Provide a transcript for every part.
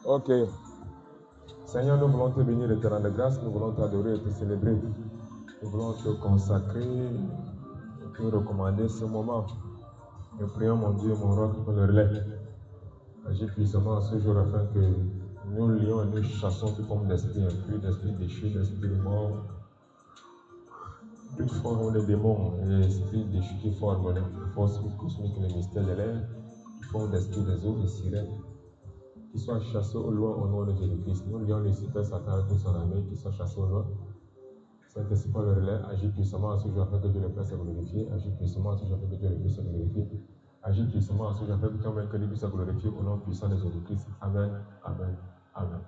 Ok. Seigneur, nous voulons te bénir et te rendre grâce, nous voulons t'adorer et te célébrer. Nous voulons te consacrer et te recommander ce moment. Nous prions, mon Dieu, mon roi, pour le relais. Agis puissamment ce jour afin que nous lions et nous chassons toute forme d'esprit impur, d'esprit déchu, d'esprit mort, toute forme de démons et d'esprit déchu qui forment les forces cosmiques et les mystères de l'air, toute forme d'esprit des eaux, des sirènes, qui soient chassés au loin au nom de Jésus-Christ. Nous lions les cités Satan et toute son armée, qui soient chassés au loin. Saint-Esprit, par le relais, agis puissamment à ce jour afin que Dieu le puisse glorifier, agis puissamment à ce jour afin que Dieu le puisse glorifier. Agis puissamment à ce jour afin que ton vainqueur puisse glorifier au nom puissant de Jésus-Christ. Amen, amen, amen.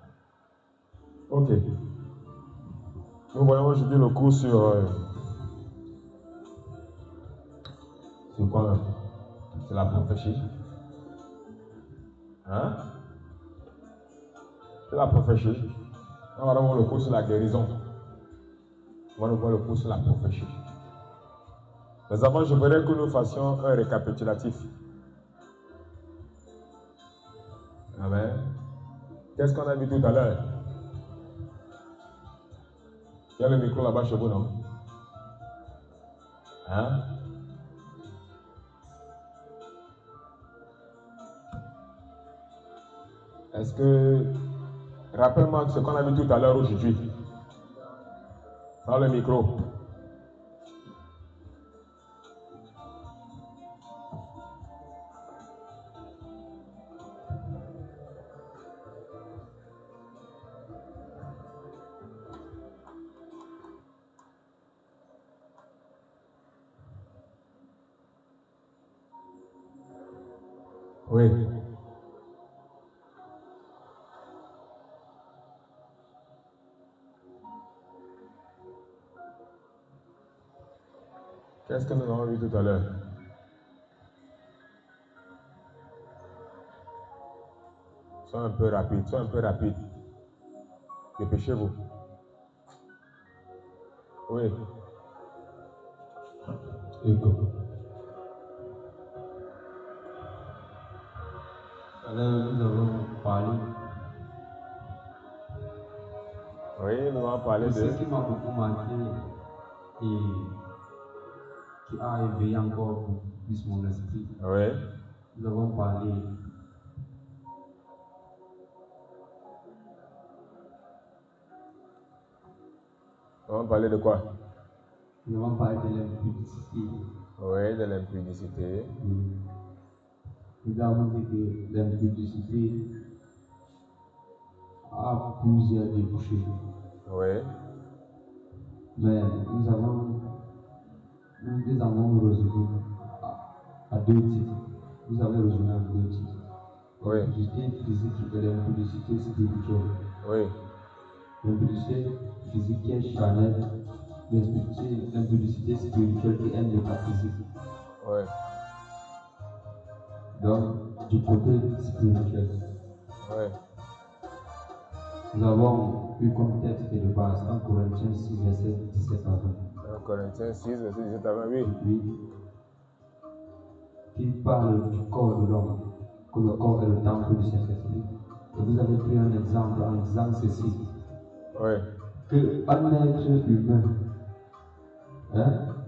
Ok. Nous voyons aujourd'hui le cours sur quoi là? C'est la prophétie. Hein? C'est la prophétie. On va voir le cours sur la guérison. On va voir le cours sur la prophétie. Mais avant, je voudrais que nous fassions un récapitulatif. Amen. Qu'est-ce qu'on a vu tout à l'heure? Il y a le micro là-bas chez vous, non? Hein? Est-ce que... Rappelle-moi ce qu'on a vu tout à l'heure aujourd'hui. Dans le micro. Oui. Qu'est-ce que nous avons vu tout à l'heure? Sois un peu rapide, sois un peu rapide. Dépêchez-vous. Oui. Écoute. Alors, nous avons parlé. Oui, nous allons parler de... Ce qui m'a beaucoup marqué et qui a éveillé encore plus mon esprit. Oui. Nous avons parlé de quoi? Nous avons parlé de l'impudicité. Oui, de l'impudicité. Nous avons dit que l'impudicité a plusieurs débouchés. Oui. Mais nous avons résolu à deux titres. Nous avons résolu à deux titres. Oui. L'impudicité physique et l'impudicité spirituelle. Oui. L'impudicité physique qui est charnelle, l'impudicité spirituelle qui est métaphysique. Oui. Donc, du côté spirituel. Oui. Nous avons eu comme texte de base 1 Corinthiens 6, verset 17 à 20. 1 Corinthiens 6, verset 17 à 20, oui. Oui. Qui parle du corps de l'homme, que le corps est le temple du Saint-Esprit. Et vous avez pris un exemple en disant ceci. Oui. Que un être humain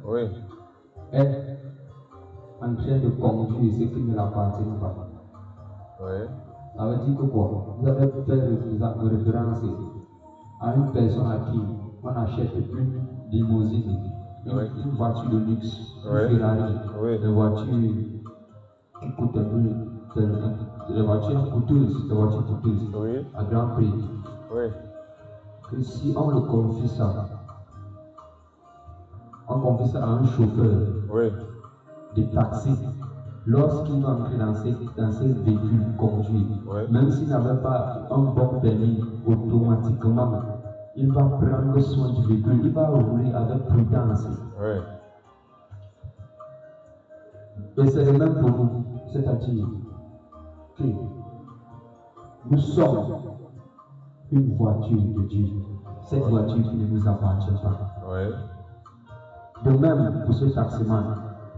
Oui. est en train de conduire ce qui ne l'appartient pas. Oui. Ça veut dire que quoi? Vous avez fait référence à une personne à qui on achète une limousine, une voiture de luxe, une Ferrari, des voitures qui coûtent un peu, des voitures coûteuses, à grand prix. Oui. Que si on le confie ça, on confie ça à un chauffeur de taxi, lorsqu'il va entrer dans ces véhicules conduits, même s'il n'avait pas un bon permis, automatiquement, il va prendre soin du véhicule, il va rouler avec prudence. Et c'est le même pour nous, c'est-à-dire que nous sommes une voiture de Dieu, cette voiture qui ne nous appartient pas. De même pour ce taximan,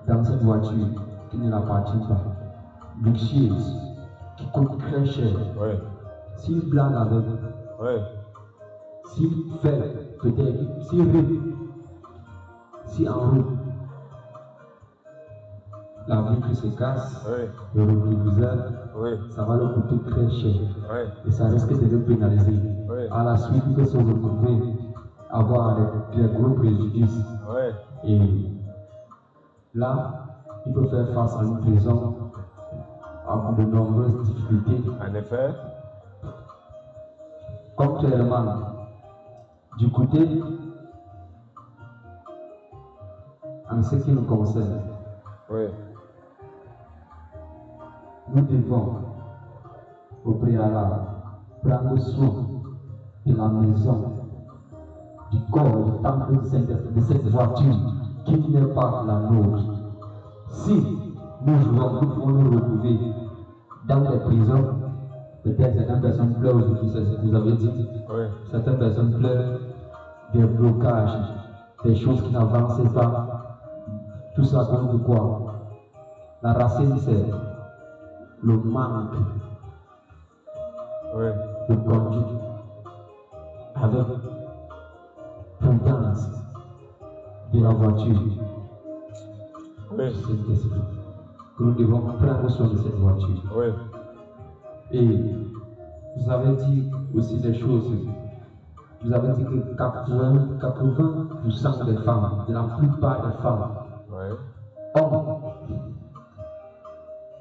dans cette voiture qui ne l'appartient pas, luxueuse, qui coûte très cher. s'il blague avec, s'il fait peut-être, s'il rit, si en route, la vitre se casse, le rétroviseur, ça va le coûter très cher. Et ça risque de le pénaliser. À la suite, il peut se retrouver avoir des gros préjudices. Et là, il peut faire face à une prison, à de nombreuses difficultés. En effet. Contrairement, du côté, en ce qui nous concerne, nous devons, au préalable, prendre soin de la maison, du corps, du temple de cette voiture qui n'est pas la nôtre. Si nous pouvons nous retrouver dans les prisons, peut-être certaines personnes pleurent aujourd'hui, c'est ce que vous avez dit. Certaines personnes pleurent des blocages, des choses qui n'avancent pas. Tout ça compte de quoi? La racine, c'est le manque de conduite avec prudence de la voiture. C'est une question que nous devons prendre soin de cette voiture. Et vous avez dit aussi des choses. Vous avez dit que 80% des femmes, de la plupart des femmes,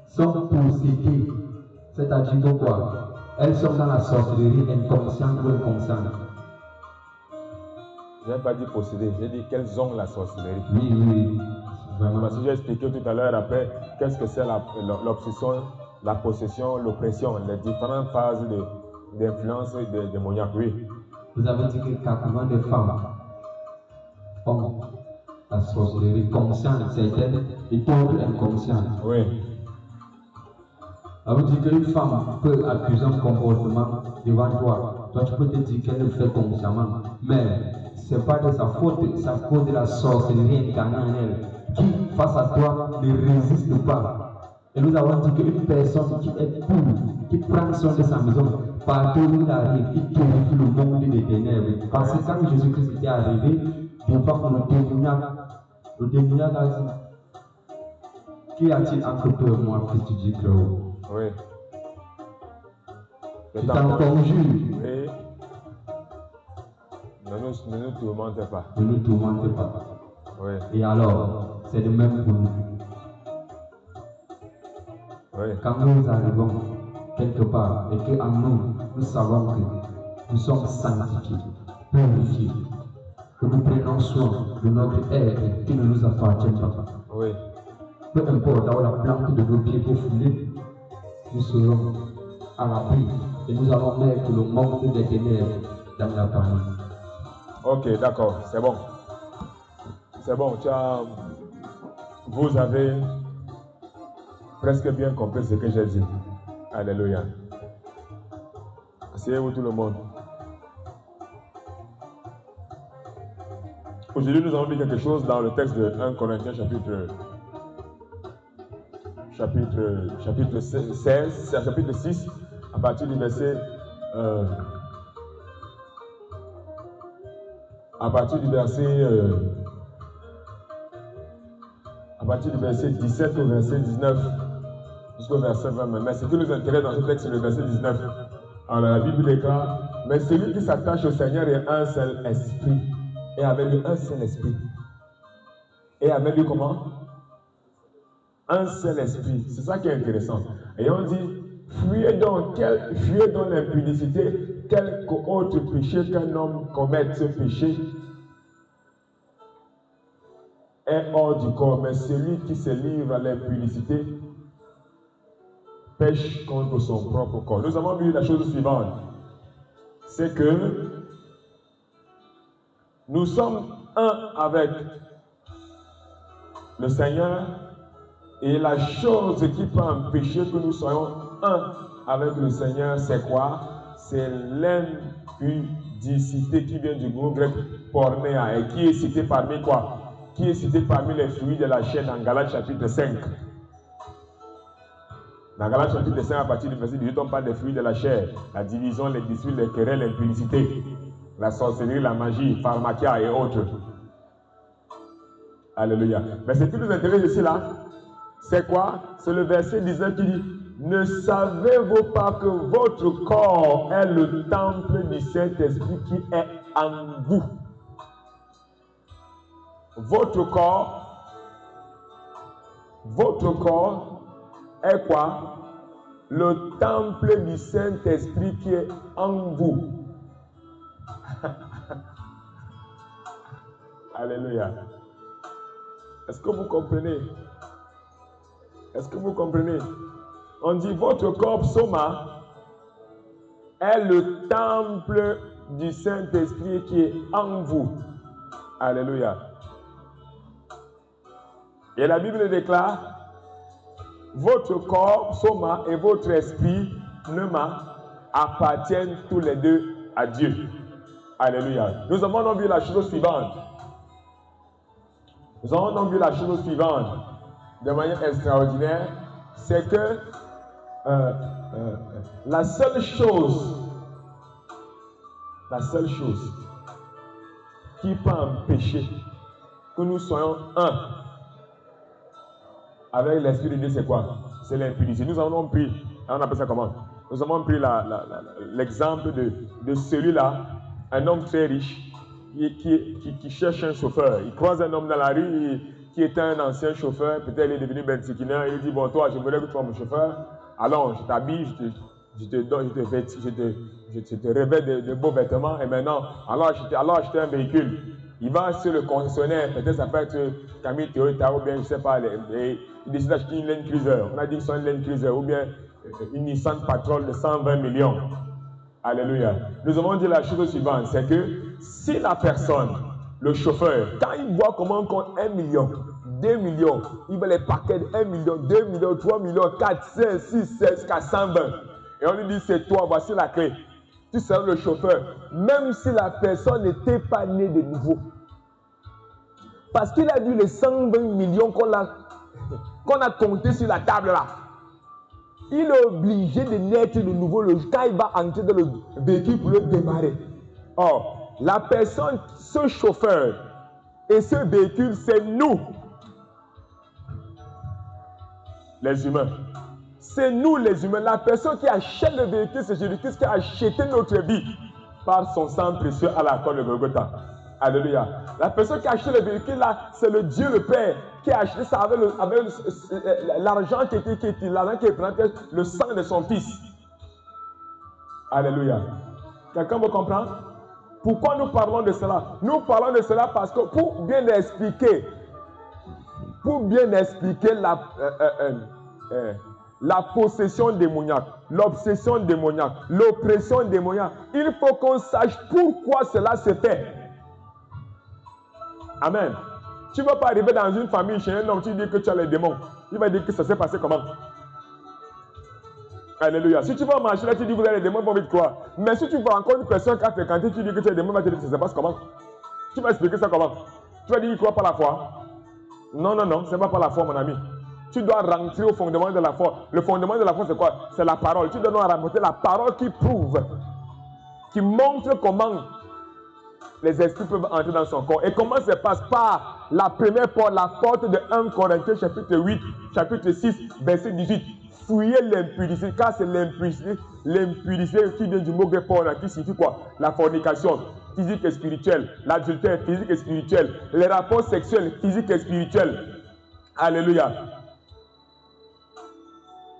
sont possédées. C'est-à-dire que quoi? Elles sont dans la sorcellerie inconsciente ou inconsciente. Je n'ai pas dit posséder, j'ai dit qu'elles ont la sorcellerie. Oui. Vraiment. Parce que j'ai expliqué tout à l'heure après, qu'est-ce que c'est l'obsession, la possession, l'oppression, les différentes phases d'influence démoniaque. Vous avez dit que 80 des femmes ont la sorcellerie consciente, certaines et d'autres inconscientes. Ça veut dire qu'une femme peut accuser un comportement devant toi. Toi, tu peux te dire qu'elle le fait consciemment. Mais ce n'est pas de sa faute, c'est à cause de la sorcellerie incarnée en elle, qui, face à toi, ne résiste pas. Et nous avons dit qu'une personne qui est pure, qui prend soin de sa maison, partout où il arrive, il terrifie le monde des ténèbres. Parce que quand Jésus-Christ était arrivé, devant le démoniaque a dit, qui a-t-il entre peu et moi, fils du Dieu très haut? Je t'en conjure. Ne nous tourmentez pas. Ne nous tourmentez pas. Et alors, c'est de même pour nous. Quand nous arrivons quelque part et qu'en nous savons que nous sommes sanctifiés, purifiés, que nous prenons soin de notre être qui ne nous appartient pas. Peu importe là où la plante de nos pieds peut fouler, nous serons à l'abri et nous allons mettre le monde des ténèbres dans la parole. Ok, d'accord, c'est bon. C'est bon, vous avez presque bien compris ce que j'ai dit. Alléluia. Asseyez-vous tout le monde. Aujourd'hui, nous avons vu quelque chose dans le texte de 1 Corinthiens chapitre 16, chapitre 6, à partir du verset 17 au verset 19 jusqu'au verset 20. Mais ce qui nous intéresse dans ce texte, c'est le verset 19. Alors la Bible déclare, mais celui qui s'attache au Seigneur est un seul esprit. Et avec lui un seul esprit. Et avec lui comment? Un seul esprit. C'est ça qui est intéressant. Et on dit, fuyez donc l'impudicité, quelque autre péché qu'un homme commette. Ce péché est hors du corps, mais celui qui se livre à l'impudicité pêche contre son propre corps. Nous avons vu la chose suivante, c'est que nous sommes un avec le Seigneur, et la chose qui peut empêcher que nous soyons un avec le Seigneur, c'est quoi? C'est l'impudicité qui vient du mot grec pornéa et qui est cité parmi quoi? Qui est cité parmi les fruits de la chair dans Galates chapitre 5. Dans Galates chapitre 5, à partir du verset 18, on parle des fruits de la chair, la division, les disputes, les querelles, l'impudicité, la sorcellerie, la magie, pharmacia et autres. Alléluia. Mais ce qui nous intéresse ici là, c'est quoi? C'est le verset 19 qui dit: ne savez-vous pas que votre corps est le temple du Saint-Esprit qui est en vous? Votre corps est quoi? Le temple du Saint-Esprit qui est en vous. Alléluia. Est-ce que vous comprenez? Est-ce que vous comprenez? On dit votre corps, soma, est le temple du Saint-Esprit qui est en vous. Alléluia. Et la Bible déclare: votre corps, soma, et votre esprit, pneuma, appartiennent tous les deux à Dieu. Alléluia. Nous avons donc vu la chose suivante. Nous avons donc vu la chose suivante de manière extraordinaire, c'est que la seule chose qui peut empêcher que nous soyons un avec l'Esprit de Dieu, c'est quoi? C'est l'impudicité. Nous avons pris, on appelle ça comment? Nous avons pris l'exemple de celui-là, un homme très riche qui cherche un chauffeur. Il croise un homme dans la rue qui était un ancien chauffeur, peut-être il est devenu bensikiner. Il dit: bon, toi, je voudrais que tu sois mon chauffeur. Alors, je t'habille, je te revêt de beaux vêtements, et maintenant, alors acheter un véhicule. Il va sur le concessionnaire, peut-être ça peut être Camille Toyota, ou bien je ne sais pas, il décide d'acheter une Land Cruiser. On a dit que c'est une Land Cruiser, ou bien une Nissan Patrol de 120 millions. Alléluia. Nous avons dit la chose suivante, c'est que si la personne, le chauffeur, quand il voit comment on compte 1 million, 2 millions, il va les paquets de 1 million, 2 millions, 3 millions, 4, 5, 6, 7, jusqu'à 120. Et on lui dit: c'est toi, voici la clé. Tu seras le chauffeur, même si la personne n'était pas née de nouveau. Parce qu'il a vu les 120 millions qu'on a compté sur la table là. Il est obligé de naître de nouveau quand il va entrer dans le véhicule pour le démarrer. Or, la personne, ce chauffeur et ce véhicule, c'est nous, les humains. C'est nous les humains. La personne qui achète le véhicule, c'est Jésus-Christ qui a acheté notre vie par son sang précieux à la croix de Golgotha. Alléluia. La personne qui a acheté le véhicule là, c'est le Dieu le Père qui a acheté ça avec l'argent qui représentait le sang de son fils. Alléluia. Quelqu'un me comprend? Pourquoi nous parlons de cela? Nous parlons de cela parce que pour bien expliquer la possession démoniaque, l'obsession démoniaque, l'oppression démoniaque, il faut qu'on sache pourquoi cela se fait. Amen. Tu ne vas pas arriver dans une famille chez un homme, tu dis que tu as les démons. Il va dire que ça s'est passé comment? Alléluia. Si tu vas marcher là, tu dis que vous avez les démons, ils vont vite croire. Mais si tu vois encore une personne qui a fréquenté, tu dis que tu as les démons, il va te dire que ça se passe comment? Tu vas expliquer ça comment? Tu vas dire qu'il ne croit pas la foi? Non, non, non, ce n'est pas par la foi, mon ami. Tu dois rentrer au fondement de la foi. Le fondement de la foi, c'est quoi? C'est la parole. Tu dois rapporter la parole qui prouve, qui montre comment les esprits peuvent entrer dans son corps. Et comment ça passe? Par la première porte, la porte de 1 Corinthiens chapitre 8, chapitre 6, verset 18. Fuyez l'impudicité, car c'est l'impudicité qui vient du mot grec porna, qui signifie quoi? La fornication physique et spirituelle, l'adultère physique et spirituel, les rapports sexuels physiques et spirituels. Alléluia.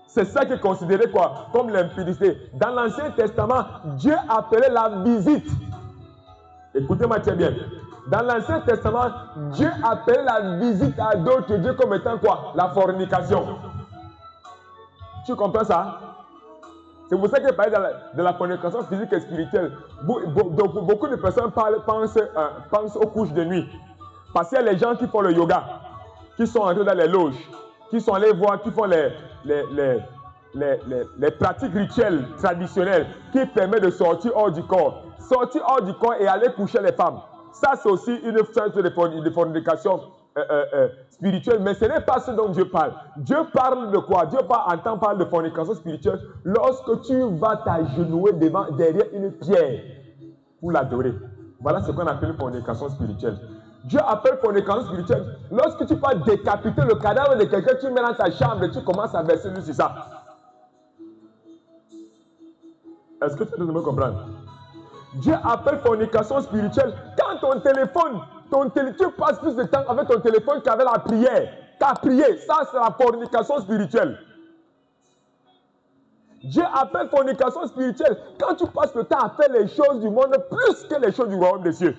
C'est ça qui est considéré quoi? Comme l'impudicité. Dans l'Ancien Testament, Dieu appelait la visite. Écoutez-moi très bien. Dans l'Ancien Testament, Dieu appelait la visite à d'autres dieux comme étant quoi? La fornication. Tu comprends ça? C'est pour ça qu'il parlait de la fornication physique et spirituelle. Beaucoup de personnes pensent aux couches de nuit. Parce qu'il y a les gens qui font le yoga, qui sont entrés dans les loges, qui sont allés voir, qui font les pratiques rituelles traditionnelles qui permettent de sortir hors du corps. Sortir hors du corps et aller coucher les femmes. Ça, c'est aussi une sorte de fornication spirituelle, mais ce n'est pas ce dont Dieu parle. Dieu parle de quoi? Dieu parle de fornication spirituelle lorsque tu vas t'agenouiller derrière une pierre pour l'adorer. Voilà ce qu'on appelle fornication spirituelle. Dieu appelle fornication spirituelle lorsque tu vas décapiter le cadavre de quelqu'un, tu mets dans ta chambre et tu commences à verser lui sur ça. Est-ce que tu me comprends? Dieu appelle fornication spirituelle quand ton téléphone, tu passes plus de temps avec ton téléphone qu'avec la prière. Qu'à prier, ça c'est la fornication spirituelle. Dieu appelle fornication spirituelle quand tu passes le temps à faire les choses du monde plus que les choses du royaume des cieux.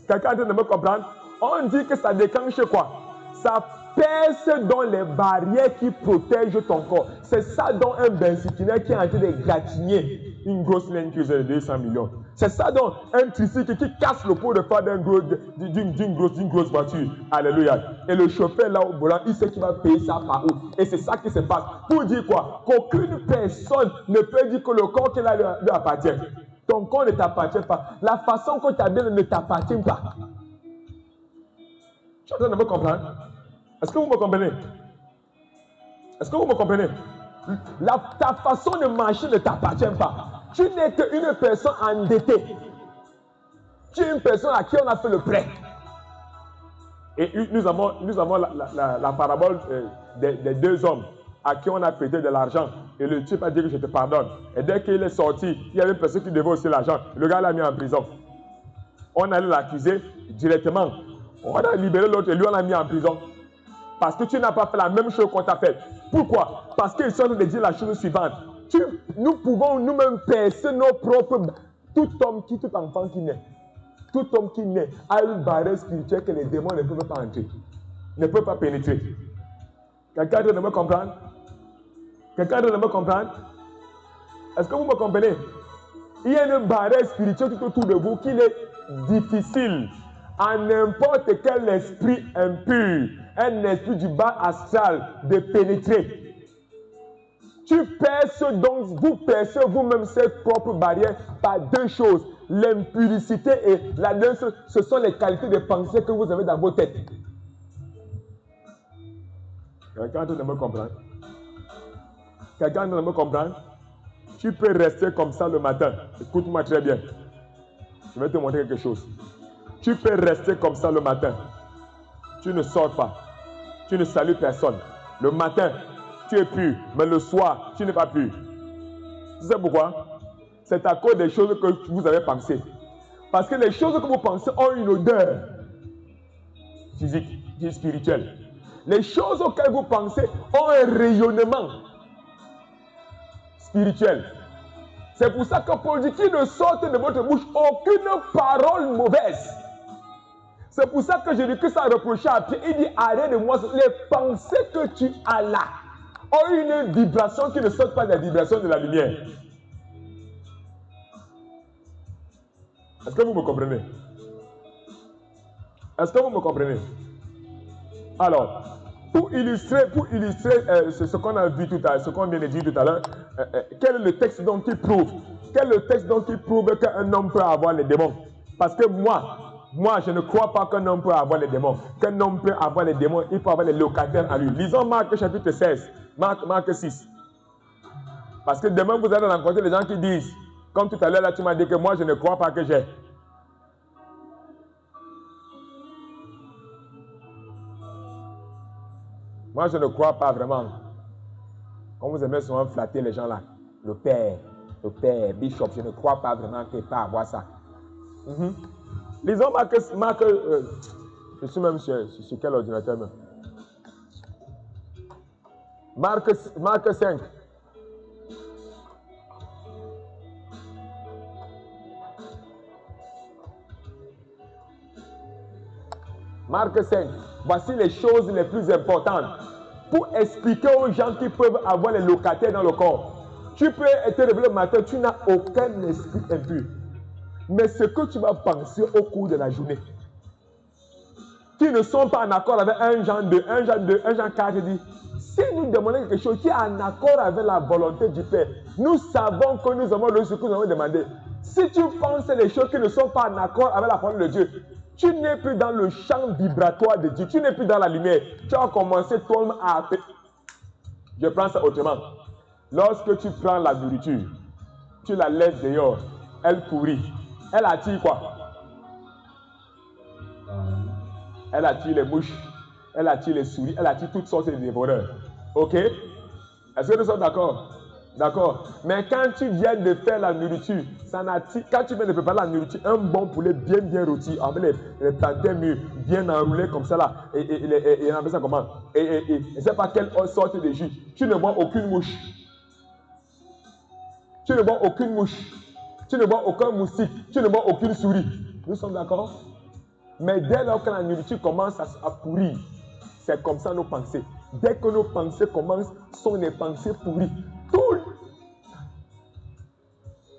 Quelqu'un est en train de me comprendre? On dit que ça déclenche quoi? Ça perce dans les barrières qui protègent ton corps. C'est ça dont un bensiquinaire qui est en train de gratigner une grosse laine qui faisait 200 millions. C'est ça dont un tricycle qui casse le pot de phare d'une grosse voiture. Alléluia. Et le chauffeur là au volant, il sait qu'il va payer ça par où. Et c'est ça qui se passe. Pour dire quoi? Qu'aucune personne ne peut dire que le corps qu'il a lui appartient. Ton corps ne t'appartient pas. La façon que tu as bien ne t'appartient pas. Tu es en train de me comprendre? Est-ce que vous me comprenez? Est-ce que vous me comprenez? Ta façon de marcher ne t'appartient pas. Tu n'es qu'une personne endettée. Tu es une personne à qui on a fait le prêt. Et nous avons la parabole des deux hommes à qui on a prêté de l'argent. Et le type a dit que je te pardonne. Et dès qu'il est sorti, il y avait une personne qui devait aussi l'argent. Le gars l'a mis en prison. On allait l'accuser directement. On a libéré l'autre et lui on l'a mis en prison. Parce que tu n'as pas fait la même chose qu'on t'a fait. Pourquoi? Parce qu'ils sont en train de dire la chose suivante. Nous pouvons nous-mêmes percer nos propres... Tout enfant qui naît, tout homme qui naît a une barrière spirituelle que les démons ne peuvent pas entrer. Ne peuvent pas pénétrer. Quelqu'un doit me comprendre? Quelqu'un doit me comprendre? Est-ce que vous me comprenez? Il y a une barrière spirituelle tout autour de vous qui est difficile à n'importe quel esprit impur, un esprit du bas astral, de pénétrer. Tu perces donc, vous percez vous-même cette propre barrière par deux choses. L'impudicité et la deuxième, ce sont les qualités de pensée que vous avez dans vos têtes. Quelqu'un doit me comprendre? Quelqu'un doit me comprendre? Tu peux rester comme ça le matin. Écoute-moi très bien. Je vais te montrer quelque chose. Tu peux rester comme ça le matin. Tu ne sors pas. Tu ne salues personne. Le matin, tu es pur. Mais le soir, tu n'es pas pur. Tu sais pourquoi? C'est à cause des choses que vous avez pensées. Parce que les choses que vous pensez ont une odeur physique, spirituelle. Les choses auxquelles vous pensez ont un rayonnement spirituel. C'est pour ça que Paul dit qu'il ne sorte de votre bouche aucune parole mauvaise. C'est pour ça que je dis que ça reprochait à Pierre. Il dit, arrête de moi. Les pensées que tu as là ont une vibration qui ne sort pas des vibrations de la lumière. Est-ce que vous me comprenez? Est-ce que vous me comprenez? Alors, pour illustrer ce qu'on a vu tout à l'heure, ce qu'on vient de dire tout à l'heure, quel est le texte donc qui prouve? Quel est le texte donc qui prouve qu'un homme peut avoir les démons? Parce que moi, je ne crois pas qu'un homme peut avoir les démons. Qu'un homme peut avoir les démons, il peut avoir les locataires à lui. Lisons Marc chapitre 16, Marc 6. Parce que demain, vous allez rencontrer les gens qui disent, comme tout à l'heure, là, tu m'as dit que moi, je ne crois pas que j'ai. Moi, je ne crois pas vraiment. Comme vous aimez souvent flatter les gens là. Le père, bishop, je ne crois pas vraiment qu'il peut avoir ça. Lisons Marc, je suis même sur quel ordinateur même? Marc 5. Marc 5. Voici les choses les plus importantes pour expliquer aux gens qui peuvent avoir les locataires dans le corps. Tu peux être réveillé le matin, tu n'as aucun esprit impur. Mais ce que tu vas penser au cours de la journée, qui ne sont pas en accord avec 1 Jean 2, 1 Jean 4 dit, si nous demandons quelque chose qui est en accord avec la volonté du Père, nous savons que nous avons le ce que nous avons demandé. Si tu penses les choses qui ne sont pas en accord avec la parole de Dieu, Tu n'es plus dans le champ vibratoire de Dieu. Tu n'es plus dans la lumière. Tu as commencé toi-même à... Je prends ça autrement. Lorsque tu prends la nourriture, tu la laisses dehors, elle pourrit. Elle attire quoi? Elle attire les mouches, elle attire les souris, elle attire toutes sortes de dévoreurs. Ok? Est-ce que nous sommes d'accord? D'accord. Mais quand tu viens de faire la nourriture, ça n'attire. Quand tu viens de préparer la nourriture, un bon poulet bien rôti, avec les plantains mûrs, bien enroulés comme ça là, et on appelle ça comment? Et je ne sais pas quelle sorte de jus. Tu ne vois aucune mouche. Tu ne vois aucune mouche. Tu ne vois aucun moustique. Tu ne vois aucune souris. Nous sommes d'accord? Mais dès lors que la nourriture commence à pourrir, c'est comme ça nos pensées. Dès que nos pensées commencent, sont des pensées pourries.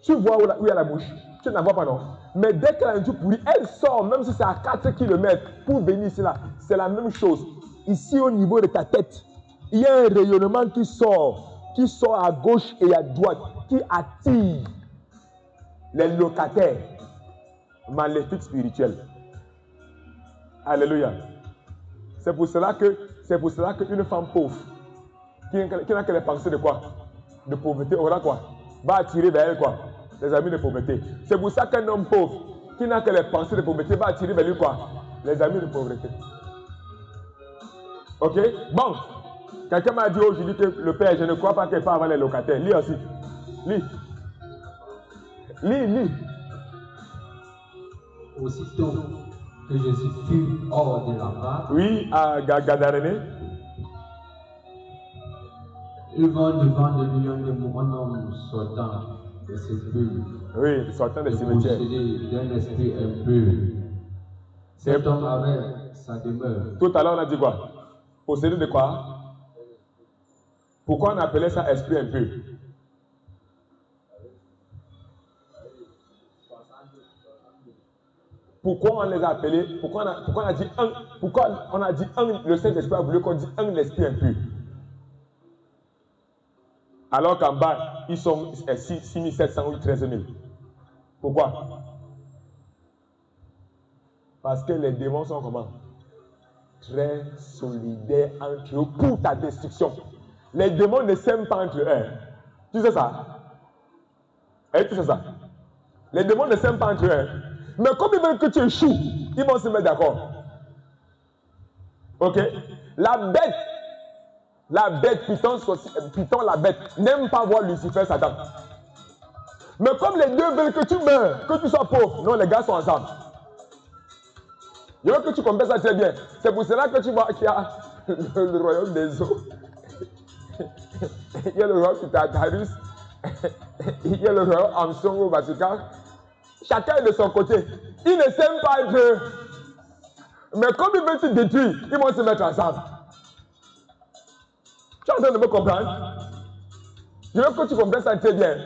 Tu vois où il y a la bouche. Tu n'en vois pas, non? Mais dès que la nourriture pourrit, elle sort, même si c'est à 4 km, pour venir ici là. C'est la même chose. Ici, au niveau de ta tête, il y a un rayonnement qui sort à gauche et à droite, qui attire les locataires maléfiques spirituels. Alléluia. C'est pour cela qu'une femme pauvre, qui n'a que les pensées de quoi? De pauvreté, aura quoi? Va attirer vers elle quoi? Les amis de pauvreté. C'est pour ça qu'un homme pauvre, qui n'a que les pensées de pauvreté, va attirer vers lui quoi? Les amis de pauvreté. Ok? Bon. Quelqu'un m'a dit aujourd'hui que le père, je ne crois pas qu'il peut avoir les locataires. Lis aussi. Lis. Aussitôt que Jésus fut hors de la barque, oui, à Gadaréné, il vint devant des millions de un homme sortant de ses bulles. Oui, sortant des cimetières. Possédé d'un esprit impur. Cet homme avait sa demeure. Tout à l'heure, on a dit quoi? Possédé de quoi? Pourquoi on appelait ça esprit impur? Pourquoi on les a appelés? Pourquoi on a dit un? Pourquoi on a dit un? Le Saint-Esprit a voulu qu'on dise un esprit impur. Alors qu'en bas, ils sont 6 700 ou 13 000. Pourquoi? Parce que les démons sont comment? Très solidaires entre eux pour ta destruction. Les démons ne s'aiment pas entre eux. Tu sais ça? Et tu sais ça? Les démons ne s'aiment pas entre eux. Mais comme ils veulent que tu échoues, ils vont se mettre d'accord. Ok? La bête, Python, la bête, n'aime pas voir Lucifer, Satan. Mais comme les deux veulent que tu meurs, que tu sois pauvre, non, les gars sont ensemble. Il veut que tu comprennes ça très bien. C'est pour cela que tu vois qu'il y a le royaume des eaux. Il y a le royaume de Tartarus. Il y a le royaume Amson au Vatican. Chacun est de son côté. Ils ne s'aiment pas entre eux. Mais comme ils veulent te détruire, ils vont se mettre ensemble. Tu es en train de me comprendre? Je veux que tu comprennes ça très bien.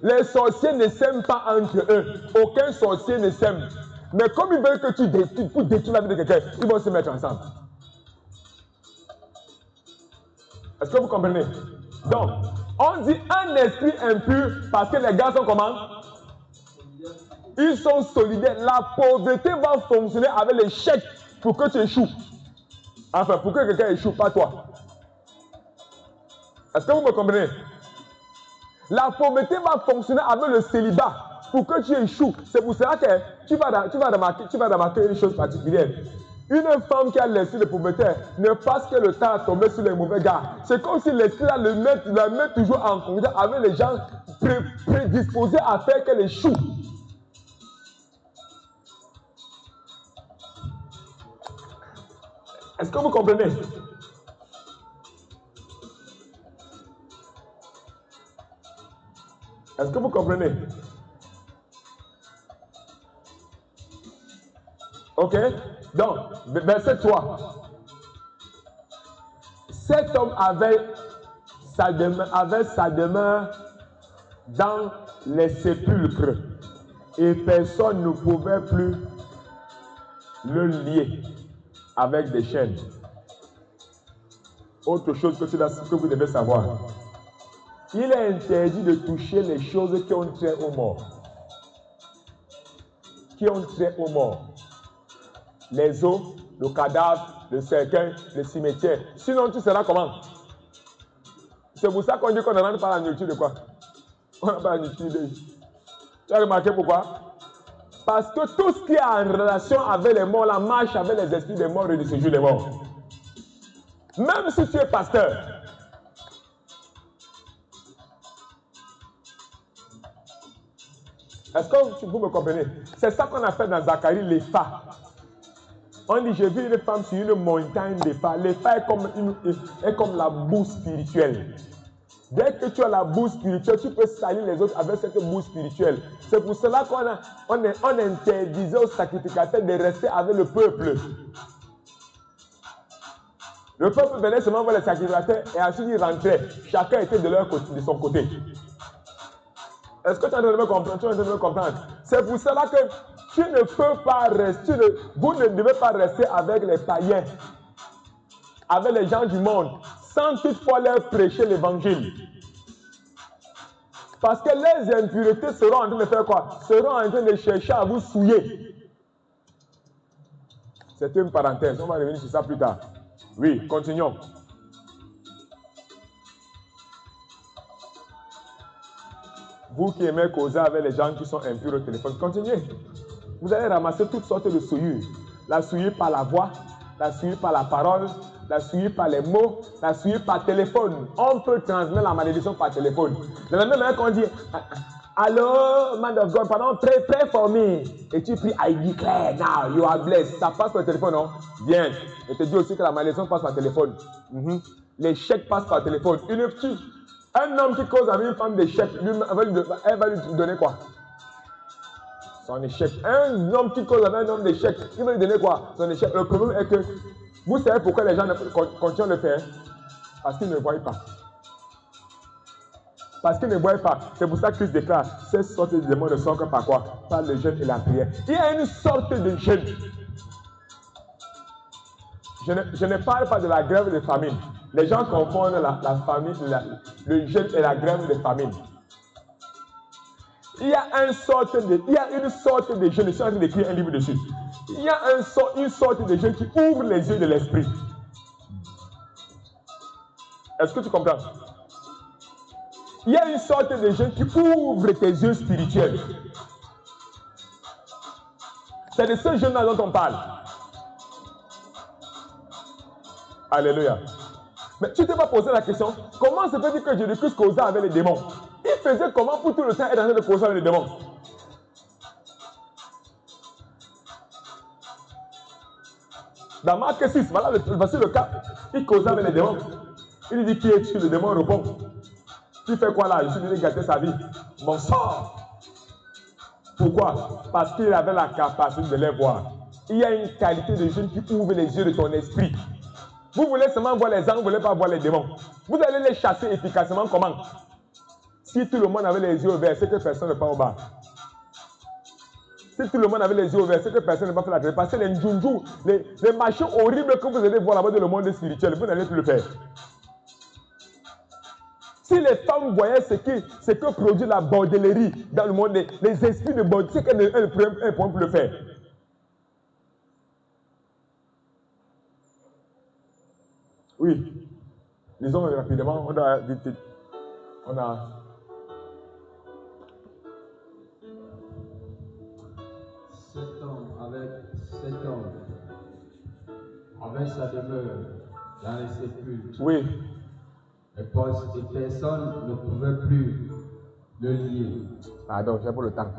Les sorciers ne s'aiment pas entre eux. Aucun sorcier ne s'aime. Mais comme ils veulent que tu détruis, pour détruire la vie de quelqu'un, ils vont se mettre ensemble. Est-ce que vous comprenez? Donc, on dit un esprit impur parce que les gars sont comment? Ils sont solidaires. La pauvreté va fonctionner avec les chèques pour que tu échoues. Enfin, pour que quelqu'un échoue, pas toi. Est-ce que vous me comprenez? La pauvreté va fonctionner avec le célibat pour que tu échoues. C'est pour cela que tu vas remarquer une chose particulière. Une femme qui a l'esprit de pauvreté ne passe que le temps à tomber sur les mauvais gars. C'est comme si l'esprit la met toujours en contact avec les gens prédisposés à faire qu'elle échoue. Est-ce que vous comprenez? Est-ce que vous comprenez? Ok? Donc, verset 3. Cet homme avait sa demeure dans les sépulcres et personne ne pouvait plus le lier avec des chaînes. Autre chose que vous devez savoir. Il est interdit de toucher les choses qui ont trait aux morts. Qui ont trait aux morts. les eaux, le cadavre, le cercueil, le cimetière. Sinon, tu seras comment? C'est pour ça qu'on dit qu'on ne rentre pas la nourriture de quoi? On n'a pas la nourriture de... Tu as remarqué pourquoi? Parce que tout ce qui est en relation avec les morts, la marche avec les esprits des morts et de séjour des morts. Même si tu es pasteur. Est-ce que vous me comprenez? C'est ça qu'on appelle dans Zacharie l'Epha. On dit, j'ai vu une femme sur une montagne d'Epha. L'Epha est comme la boue spirituelle. Dès que tu as la boue spirituelle, tu peux salir les autres avec cette boue spirituelle. C'est pour cela qu'on interdisait aux sacrificateurs de rester avec le peuple. Le peuple venait seulement voir les sacrificateurs et ensuite ils rentraient. Chacun était de son côté. Est-ce que tu es en train de me comprendre? C'est pour cela que tu ne peux pas rester, vous ne devez pas rester avec les païens, avec les gens du monde, sans toutefois leur prêcher l'évangile. Parce que les impuretés seront en train de faire quoi? Seront en train de chercher à vous souiller. C'est une parenthèse, on va revenir sur ça plus tard. Oui, continuons. Vous qui aimez causer avec les gens qui sont impurs au téléphone, continuez. Vous allez ramasser toutes sortes de souillures. La souillure par la voix, la souillure par la parole, la souillure par les mots, la souillure par téléphone. On peut transmettre la malédiction par téléphone. De la même manière qu'on dit, allô, man of God, pardon, pray for me. Et tu pries, I declare now, you are blessed. Ça passe par téléphone, non? Bien. Et te dis aussi que la malédiction passe par téléphone. Les chèques passent par téléphone. Un homme qui cause avec une femme des chèques, elle va lui donner quoi? Son échec. Un homme qui cause avec un homme d'échec, il va lui donner quoi? Son échec. Le problème est que, vous savez pourquoi les gens continuent de le faire? Parce qu'ils ne voient pas. Parce qu'ils ne voient pas. C'est pour ça que Christ déclare, ces sortes de démons ne sont que par quoi? Par le jeûne et la prière. Il y a une sorte de jeûne. Je ne parle pas de la grève de famine. Les gens confondent la famine, le jeûne et la grève de famine. Il y a une sorte de jeûne, je suis en train d'écrire un livre dessus. Il y a une sorte de jeûne qui ouvre les yeux de l'esprit. Est-ce que tu comprends? Il y a une sorte de jeûne qui ouvre tes yeux spirituels. C'est de ce jeûne-là dont on parle. Alléluia. Mais tu ne t'es pas posé la question, comment se fait-il que Jésus-Christ causait avec les démons? Il faisait comment pour tout le temps être en train de causer avec les démons? Dans Marc 6, voilà voici le cas. Il causait avec les démons. Il dit, qui es-tu? Le démon répond, tu fais quoi là? Je suis venu gâter sa vie. Mon sort. Pourquoi? Parce qu'il avait la capacité de les voir. Il y a une qualité de jeûne qui ouvre les yeux de ton esprit. Vous voulez seulement voir les anges, vous ne voulez pas voir les démons. Vous allez les chasser efficacement comment? Si tout le monde avait les yeux ouverts, c'est que personne ne part au bas. Si tout le monde avait les yeux ouverts, c'est que personne ne va faire la grève. Parce que les njunjus, les machins horribles que vous allez voir là-bas dans le monde spirituel, vous n'allez plus le faire. Si les femmes voyaient ce que produit la bordellerie dans le monde, les esprits de bordellerie, c'est qu'elles ne pourront plus le faire. Oui. Disons rapidement, on a... Cet homme avait sa demeure dans les sépulcres. Oui. Et personne ne pouvait plus le lier. Pardon, j'ai pour le temps.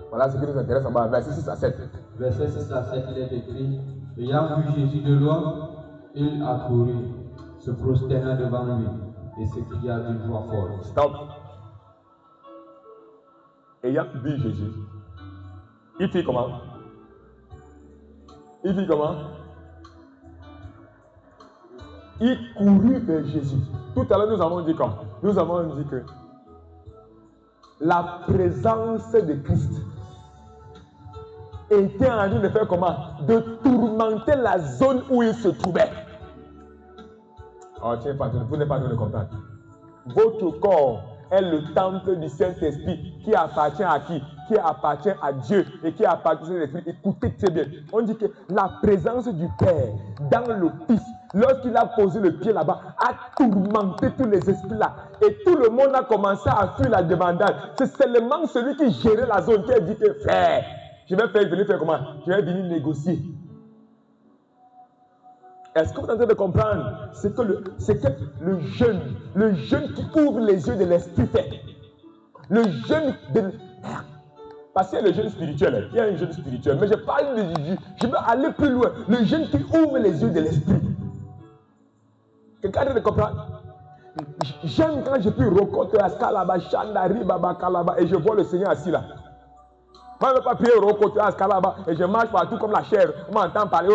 Voilà ce qui nous intéresse en bas, verset 6 à 7. Verset 6 à 7, il est écrit, ayant vu Jésus de loin, il accourut, se prosterna devant lui, et s'écria d'une voix forte. Stop. Ayant vu Jésus, il fit comment? Il courut vers Jésus. Tout à l'heure, nous avons dit quoi? Nous avons dit que la présence de Christ était en train de faire comment? De tourmenter la zone où il se trouvait. Oh, tiens, vous n'êtes pas en train de comprendre. Votre corps est le temple du Saint-Esprit qui appartient à qui? qui appartient à Dieu et qui appartient à l'Esprit. Écoutez très bien. On dit que la présence du Père dans le Fils, lorsqu'il a posé le pied là-bas, a tourmenté tous les esprits là. Et tout le monde a commencé à fuir la débandade. C'est seulement celui qui gérait la zone qui a dit que frère, je vais venir faire comment? Je vais venir négocier. Est-ce que vous êtes en train de comprendre? C'est que le jeune qui ouvre les yeux de l'esprit fait. Le jeune de... Parce qu'il y a le jeune spirituel, il y a un jeune spirituel, mais je parle je veux aller plus loin. Le jeune qui ouvre les yeux de l'esprit. Quelqu'un est en train de comprendre? J'aime quand je peux rocoter à Skalaba, Chandari, Baba, Kalaba, et je vois le Seigneur assis là. Moi, je ne veux pas prier rocoter à Skalaba, et je marche partout comme la chair. On m'entend parler.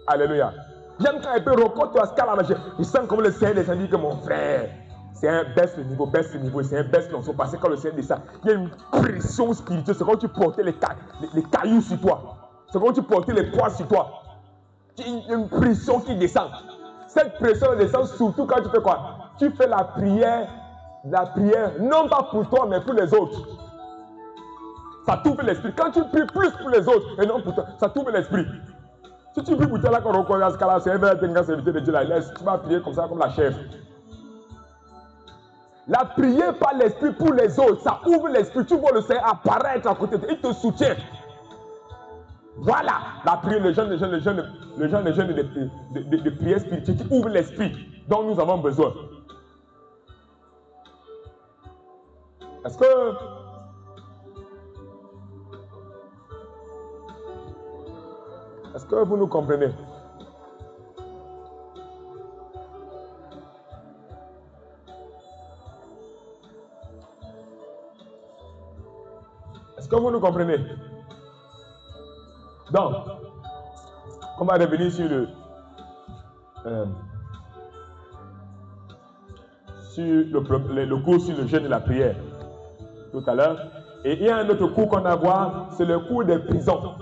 Alléluia. J'aime quand il peut rocoter à Skalaba. Je sens comme le Seigneur descend, dit que mon frère, c'est un baisse le niveau, c'est un baisse l'onction. Parce que quand le Seigneur descend, il y a une pression spirituelle. C'est comme tu portais les cailloux sur toi. C'est comme tu portais les poids sur toi. Il y a une pression qui descend. Cette pression descend surtout quand tu fais quoi? Tu fais la prière, non pas pour toi, mais pour les autres. Ça t'ouvre l'esprit. Quand tu pries plus pour les autres et non pour toi, ça t'ouvre l'esprit. Si tu pries pour toi, là, quand on reconnaît ce cas-là, c'est un vrai serviteur de Dieu, là, tu vas prier comme ça, comme la chèvre. La prière par l'esprit pour les autres, ça ouvre l'esprit. Tu vois le Seigneur apparaître à côté de toi, il te soutient. Voilà, la prière, le jeûne de prière spirituelle qui ouvre l'esprit dont nous avons besoin. Est-ce que vous nous comprenez? Est-ce que vous nous comprenez? Donc, on va revenir sur le cours sur le jeûne et la prière tout à l'heure. Et il y a un autre cours qu'on va voir, c'est le cours des prisons.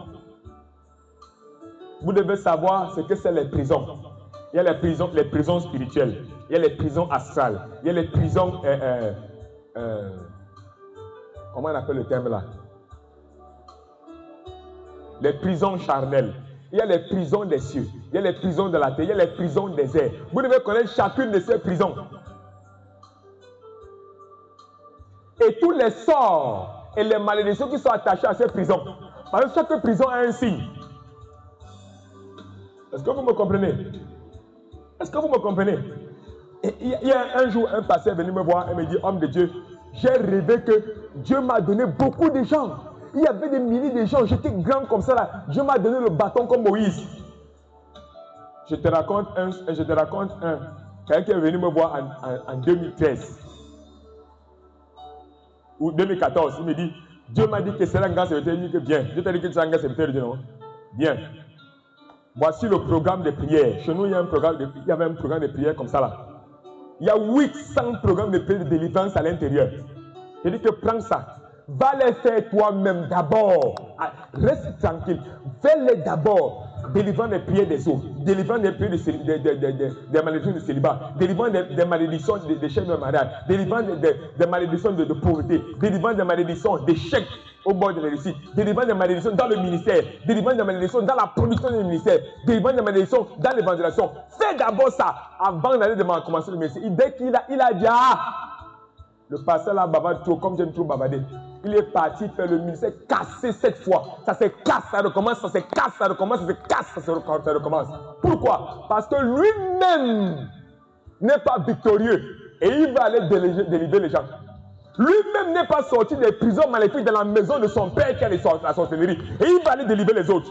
Vous devez savoir ce que c'est les prisons. Il y a les prisons spirituelles, il y a les prisons astrales, il y a les prisons, comment on appelle le terme là? Les prisons charnelles. Il y a les prisons des cieux, il y a les prisons de la terre, il y a les prisons des airs. Vous devez connaître chacune de ces prisons. Et tous les sorts et les malédictions qui sont attachés à ces prisons. Parce que chaque prison a un signe. Est-ce que vous me comprenez? Est-ce que vous me comprenez? Et il y a un jour, un pasteur est venu me voir et me dit, homme de Dieu, j'ai rêvé que Dieu m'a donné beaucoup de gens. Il y avait des milliers de gens, j'étais grand comme ça là. Dieu m'a donné le bâton comme Moïse. Je te raconte un. Quelqu'un qui est venu me voir en 2013 ou 2014. Il me dit, Dieu m'a dit que c'est un grand serviteur. Il dit que bien. Dieu t'a dit que tu es un grand serviteur de Dieu, non? Bien. Voici le programme de prière. Chez nous, il y avait un programme de prière comme ça là. Il y a 800 programmes de prière de délivrance à l'intérieur. Je dis que prends ça. Va les faire toi-même d'abord. Reste tranquille. Fais-les d'abord. Délivrant des prières des autres. Délivrant des prières des malédictions de célibat. Délivrant des malédictions des chaînes de mariage. Délivrant des malédictions de pauvreté. Délivrant des malédictions d'échec au bord de la réussite. Délivrant des malédictions dans le ministère. Délivrant des malédictions dans la production du ministère. Délivrant des malédictions dans l'évangélisation. Fais d'abord ça avant d'aller commencer le ministère. Dès qu'il a dit le pasteur là bavarde trop, comme j'aime trop bavarder. Il est parti faire le ministère cassé 7 fois. Ça se casse, ça recommence, ça se casse, ça recommence, ça se casse, ça recommence. Pourquoi? Parce que lui-même n'est pas victorieux et il va aller délivrer les gens. Lui-même n'est pas sorti des prisons maléfiques dans la maison de son père qui a la sorcellerie et il va aller délivrer les autres.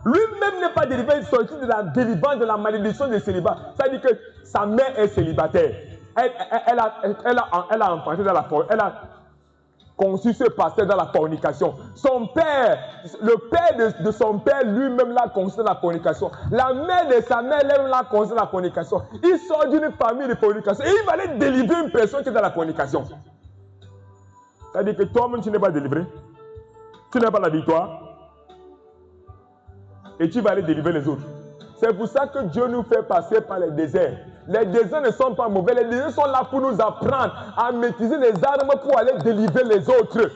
Lui-même n'est pas sorti de la délivrance de la malédiction du célibat. Ça veut dire que sa mère est célibataire. Elle a enfanté dans la forêt. Elle a conçu ce pasteur dans la fornication. Son père, le père de son père lui-même l'a conçu dans la fornication. La mère de sa mère l'a conçu dans la fornication. Il sort d'une famille de fornication et il va aller délivrer une personne qui est dans la fornication. C'est-à-dire que toi-même tu n'es pas délivré. Tu n'as pas la victoire. Et tu vas aller délivrer les autres. C'est pour ça que Dieu nous fait passer par les déserts. Les désirs ne sont pas mauvais. Les désirs sont là pour nous apprendre à maîtriser les armes pour aller délivrer les autres.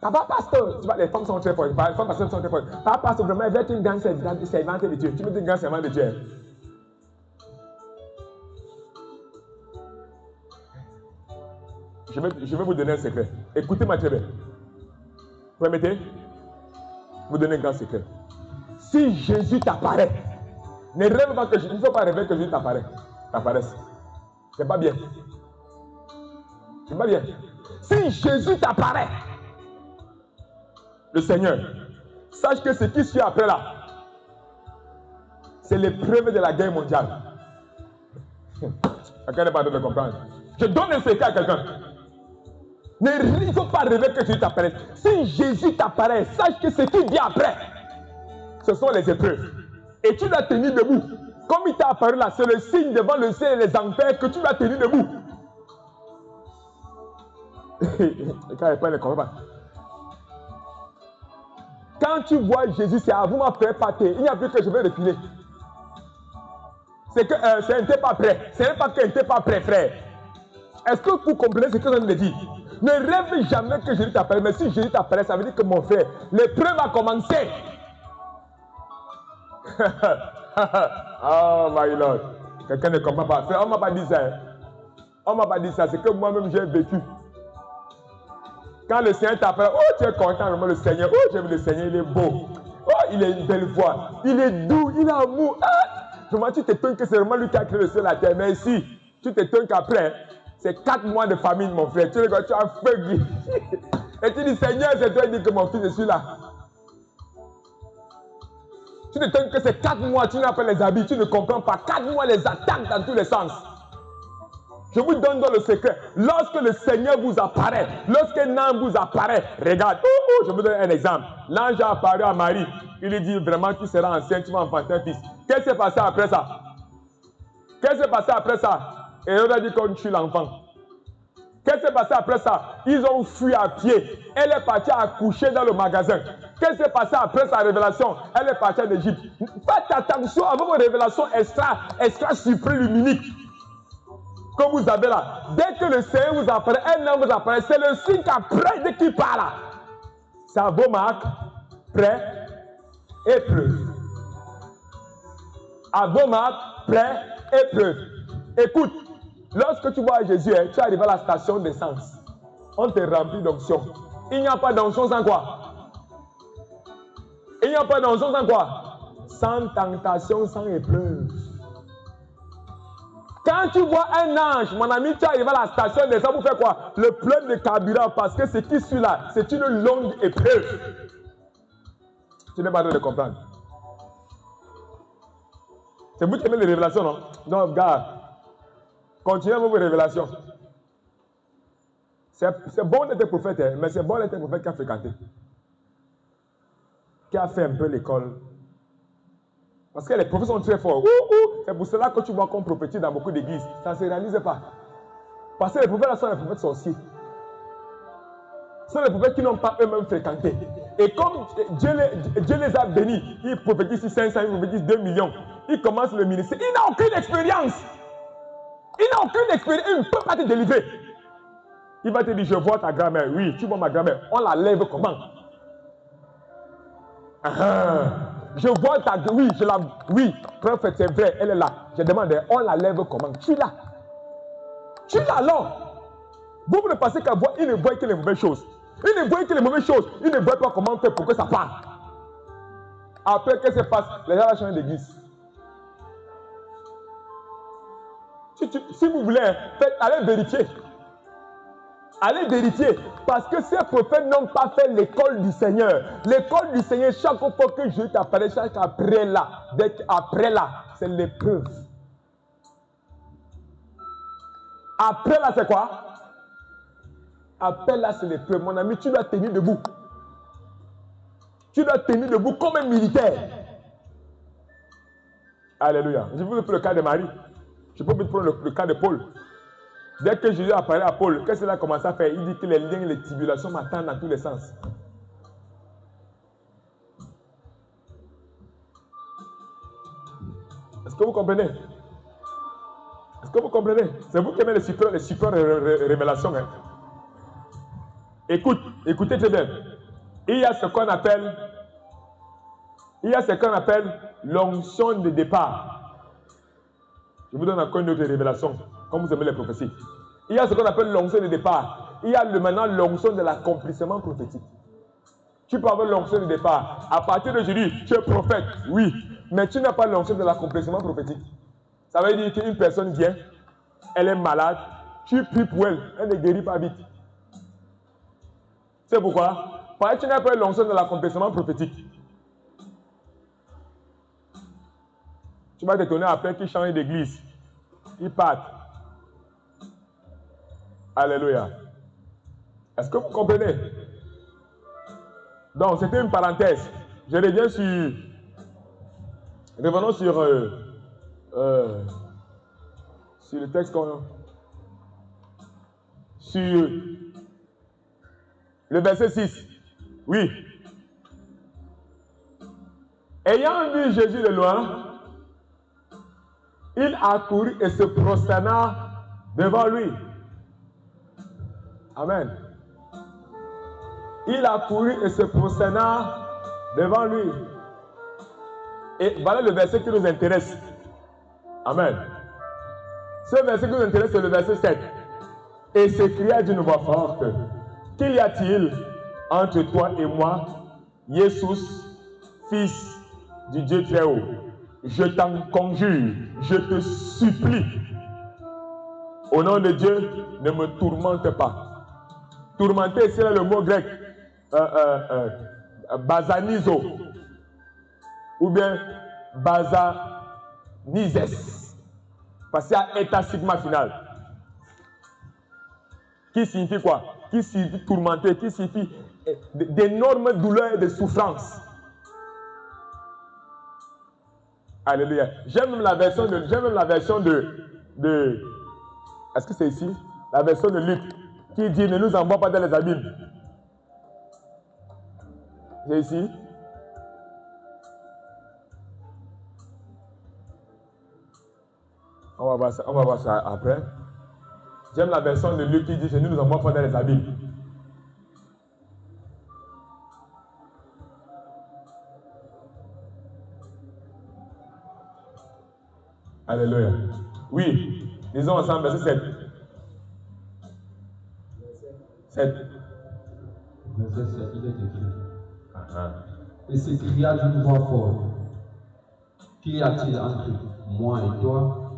Papa pasteur, tu vois, les femmes sont très fortes. Les femmes pasteurs sont très fortes. Papa pasteur, vraiment, être une grande servante de Dieu. Tu me dis une grande servante de Dieu. Je vais vous donner un secret. Écoutez-moi très bien. Vous permettez? Vous donner un grand secret. Si Jésus t'apparaît, ne rêve pas que il ne faut pas rêver que Jésus t'apparaisse. C'est pas bien. C'est pas bien. Si Jésus t'apparaît, le Seigneur, sache que ce qui suit après là, c'est l'épreuve de la guerre mondiale. Quelqu'un n'est pas de me comprendre. Je donne un secret à quelqu'un. Il ne faut pas rêver que Jésus t'apparaisse. Si Jésus t'apparaît, sache que ce qui vient après, ce sont les épreuves. Et tu dois tenir debout. Comme il t'a apparu là, c'est le signe devant le ciel et les enfers que tu dois tenir debout. Quand tu vois Jésus, c'est à vous ma frère pâté. Il n'y a plus que je vais reculer. C'est que c'est n'était pas prêt. Ce n'est pas que n'était pas prêt, frère. Est-ce que vous comprenez ce que je viens de dire? Ne rêve jamais que Jésus t'appelle. Mais si Jésus t'appelle, ça veut dire que mon frère, l'épreuve a commencé. Oh my Lord. Quelqu'un ne comprend pas. Frère, on ne m'a pas dit ça. On ne m'a pas dit ça. C'est que moi-même j'ai vécu. Quand le Seigneur t'appelle, oh tu es content, vraiment le Seigneur. Oh j'aime le Seigneur, il est beau. Oh il a une belle voix. Il est doux, il a amour. Ah, vraiment tu t'étonnes que c'est vraiment lui qui a créé le ciel et la terre. Mais ici, tu t'étonnes qu'après, c'est 4 mois de famine, mon frère. Tu as feu. Et tu dis, Seigneur, c'est toi qui dis que mon fils, je suis là. Tu t'étonnes que c'est 4 mois, tu n'as pas les habits, tu ne comprends pas. 4 mois, les attaques dans tous les sens. Je vous donne dans le secret. Lorsque le Seigneur vous apparaît, lorsqu'un ange vous apparaît, regarde, je vous donne un exemple. L'ange a apparu à Marie. Il lui dit, vraiment, tu seras enceinte, tu vas enfanter un fils. Qu'est-ce qui s'est passé après ça? Qu'est-ce qui s'est passé après ça? Et on a dit qu'on tue l'enfant. Qu'est-ce qui s'est passé après ça? Ils ont fui à pied. Elle est partie accoucher dans le magasin. Qu'est-ce qui s'est passé après sa révélation? Elle est partie en Égypte. Faites attention à vos révélations extra supraluminiques que vous avez là. Dès que le Seigneur vous apparaît, un homme vous apparaît, c'est le signe qu'après, dès qu'il parle, ça vaut marque, prêt, épreuve. À vos marques, prêt, épreuve. Écoute, lorsque tu vois Jésus, tu arrives à la station d'essence. On te remplit d'onction. Il n'y a pas d'onction sans quoi? Il n'y a pas d'onction sans quoi? Sans tentation, sans épreuve. Quand tu vois un ange, mon ami, tu arrives à la station d'essence pour faire quoi? Le plein de carburant, parce que ce qui suit là, c'est une longue épreuve. Tu n'es pas en train de comprendre. C'est vous qui aimez les révélations, non? Non, gars. Continuez vos révélations. C'est bon d'être prophète, hein, mais c'est bon d'être prophète qui a fréquenté. Qui a fait un peu l'école. Parce que les prophètes sont très forts. C'est pour cela que tu vois qu'on prophétise dans beaucoup d'églises. Ça ne se réalise pas. Parce que les prophètes là sont les prophètes sorciers. Ce sont les prophètes qui n'ont pas eux-mêmes fréquenté. Et comme Dieu les a bénis, ils prophétisent 500, ils prophétisent 2 millions. Ils commencent le ministère. Il n'a aucune expérience. Il n'a aucune expérience. Il ne peut pas te délivrer. Il va te dire, je vois ta grand-mère. Oui, tu vois ma grand-mère. On la lève comment? Je vois ta... Oui, oui, prophète, c'est vrai, elle est là. Je demande, on la lève comment? Tu es là. Tu es là alors. Vous ne pensez qu'à voir, il ne voit que les mauvaises choses. Il ne voit que les mauvaises choses. Il ne voit pas comment faire pour que ça parte. Après, qu'est-ce qui se passe? Les gens vont changer d'église. Si vous voulez, allez vérifier. Allez vérifier. Parce que ces prophètes n'ont pas fait l'école du Seigneur. L'école du Seigneur, chaque fois que Jésus t'apparaît, chaque après là, c'est l'épreuve. Après là, c'est quoi? Après là, c'est l'épreuve. Mon ami, tu dois tenir debout. Tu dois tenir debout comme un militaire. Alléluia. Je vous prends le cas de Marie. Je peux vous prendre le cas de Paul. Dès que Jésus apparaît à Paul, qu'est-ce qu'il a commencé à faire? Il dit que les liens et les tribulations m'attendent dans tous les sens. que vous comprenez? Est-ce que vous comprenez? C'est vous qui aimez les super révélations. Hein? Écoutez très bien. Il y a ce qu'on appelle l'onction de départ. Je vous donne encore une autre révélation, comme vous aimez les prophéties. Il y a ce qu'on appelle l'onction de départ. Il y a maintenant l'onction de l'accomplissement prophétique. Tu peux avoir l'onction de départ. À partir d'aujourd'hui, tu es prophète, oui, mais tu n'as pas l'onction de l'accomplissement prophétique. Ça veut dire qu'une personne vient, elle est malade, tu pries pour elle, elle ne guérit pas vite. C'est pourquoi? Parce que tu n'as pas l'onction de l'accomplissement prophétique. Tu vas t'étonner après qu'ils changent d'église. Ils partent. Alléluia. Est-ce que vous comprenez? Donc, c'était une parenthèse. Je reviens sur... Revenons sur le texte qu'on... Sur le verset 6. Oui. Ayant vu Jésus de loin, il accourut et se prosterna devant lui. Amen. Il accourut et se prosterna devant lui. Et voilà le verset qui nous intéresse. Amen. Ce verset qui nous intéresse, c'est le verset 7. Et s'écria d'une voix forte: Qu'y a-t-il entre toi et moi, Jésus, fils du Dieu très haut? Je t'en conjure, je te supplie, au nom de Dieu, ne me tourmente pas. Tourmenter, c'est le mot grec basanizo ou bien basanizes, parce qu'il y a état sigma final qui signifie quoi? Qui signifie tourmenter, qui signifie d'énormes douleurs et de souffrances. Alléluia. J'aime même la version de est-ce que c'est ici? La version de Luc qui dit: ne nous envoie pas dans les abîmes. C'est ici. On va voir ça après. J'aime la version de Luc qui dit: ne nous envoie pas dans les abîmes. Alléluia. Oui, lisons ensemble verset 7. 7. Verset 7, il est écrit. Et s'écria d'une voix forte: Qu'y a-t-il entre moi et toi,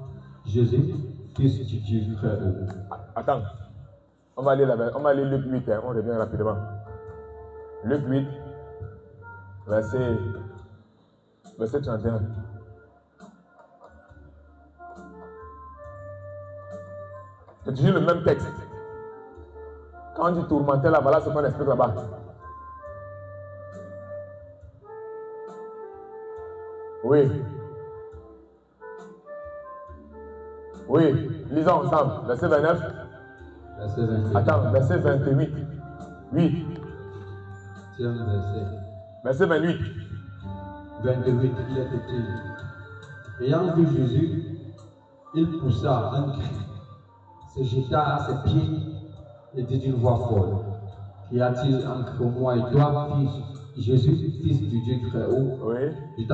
Jésus, fils du Dieu très haut? Attends, on va lire Luc 8, hein, on revient rapidement. Luc 8, verset 31. C'est toujours le même texte. Quand on dit tourmenter là, voilà ce qu'on explique là-bas. Oui. Oui, lisons ensemble. Verset 29. Verset 28. Attends, verset 28. Oui. Tiens, verset 28. 28, il est écrit. Ayant vu Jésus, il poussa un cri, se jeta à ses pieds et dit d'une voix forte: Qu'y a-t-il entre moi et toi, Jésus, fils du Dieu très haut? Oui. Je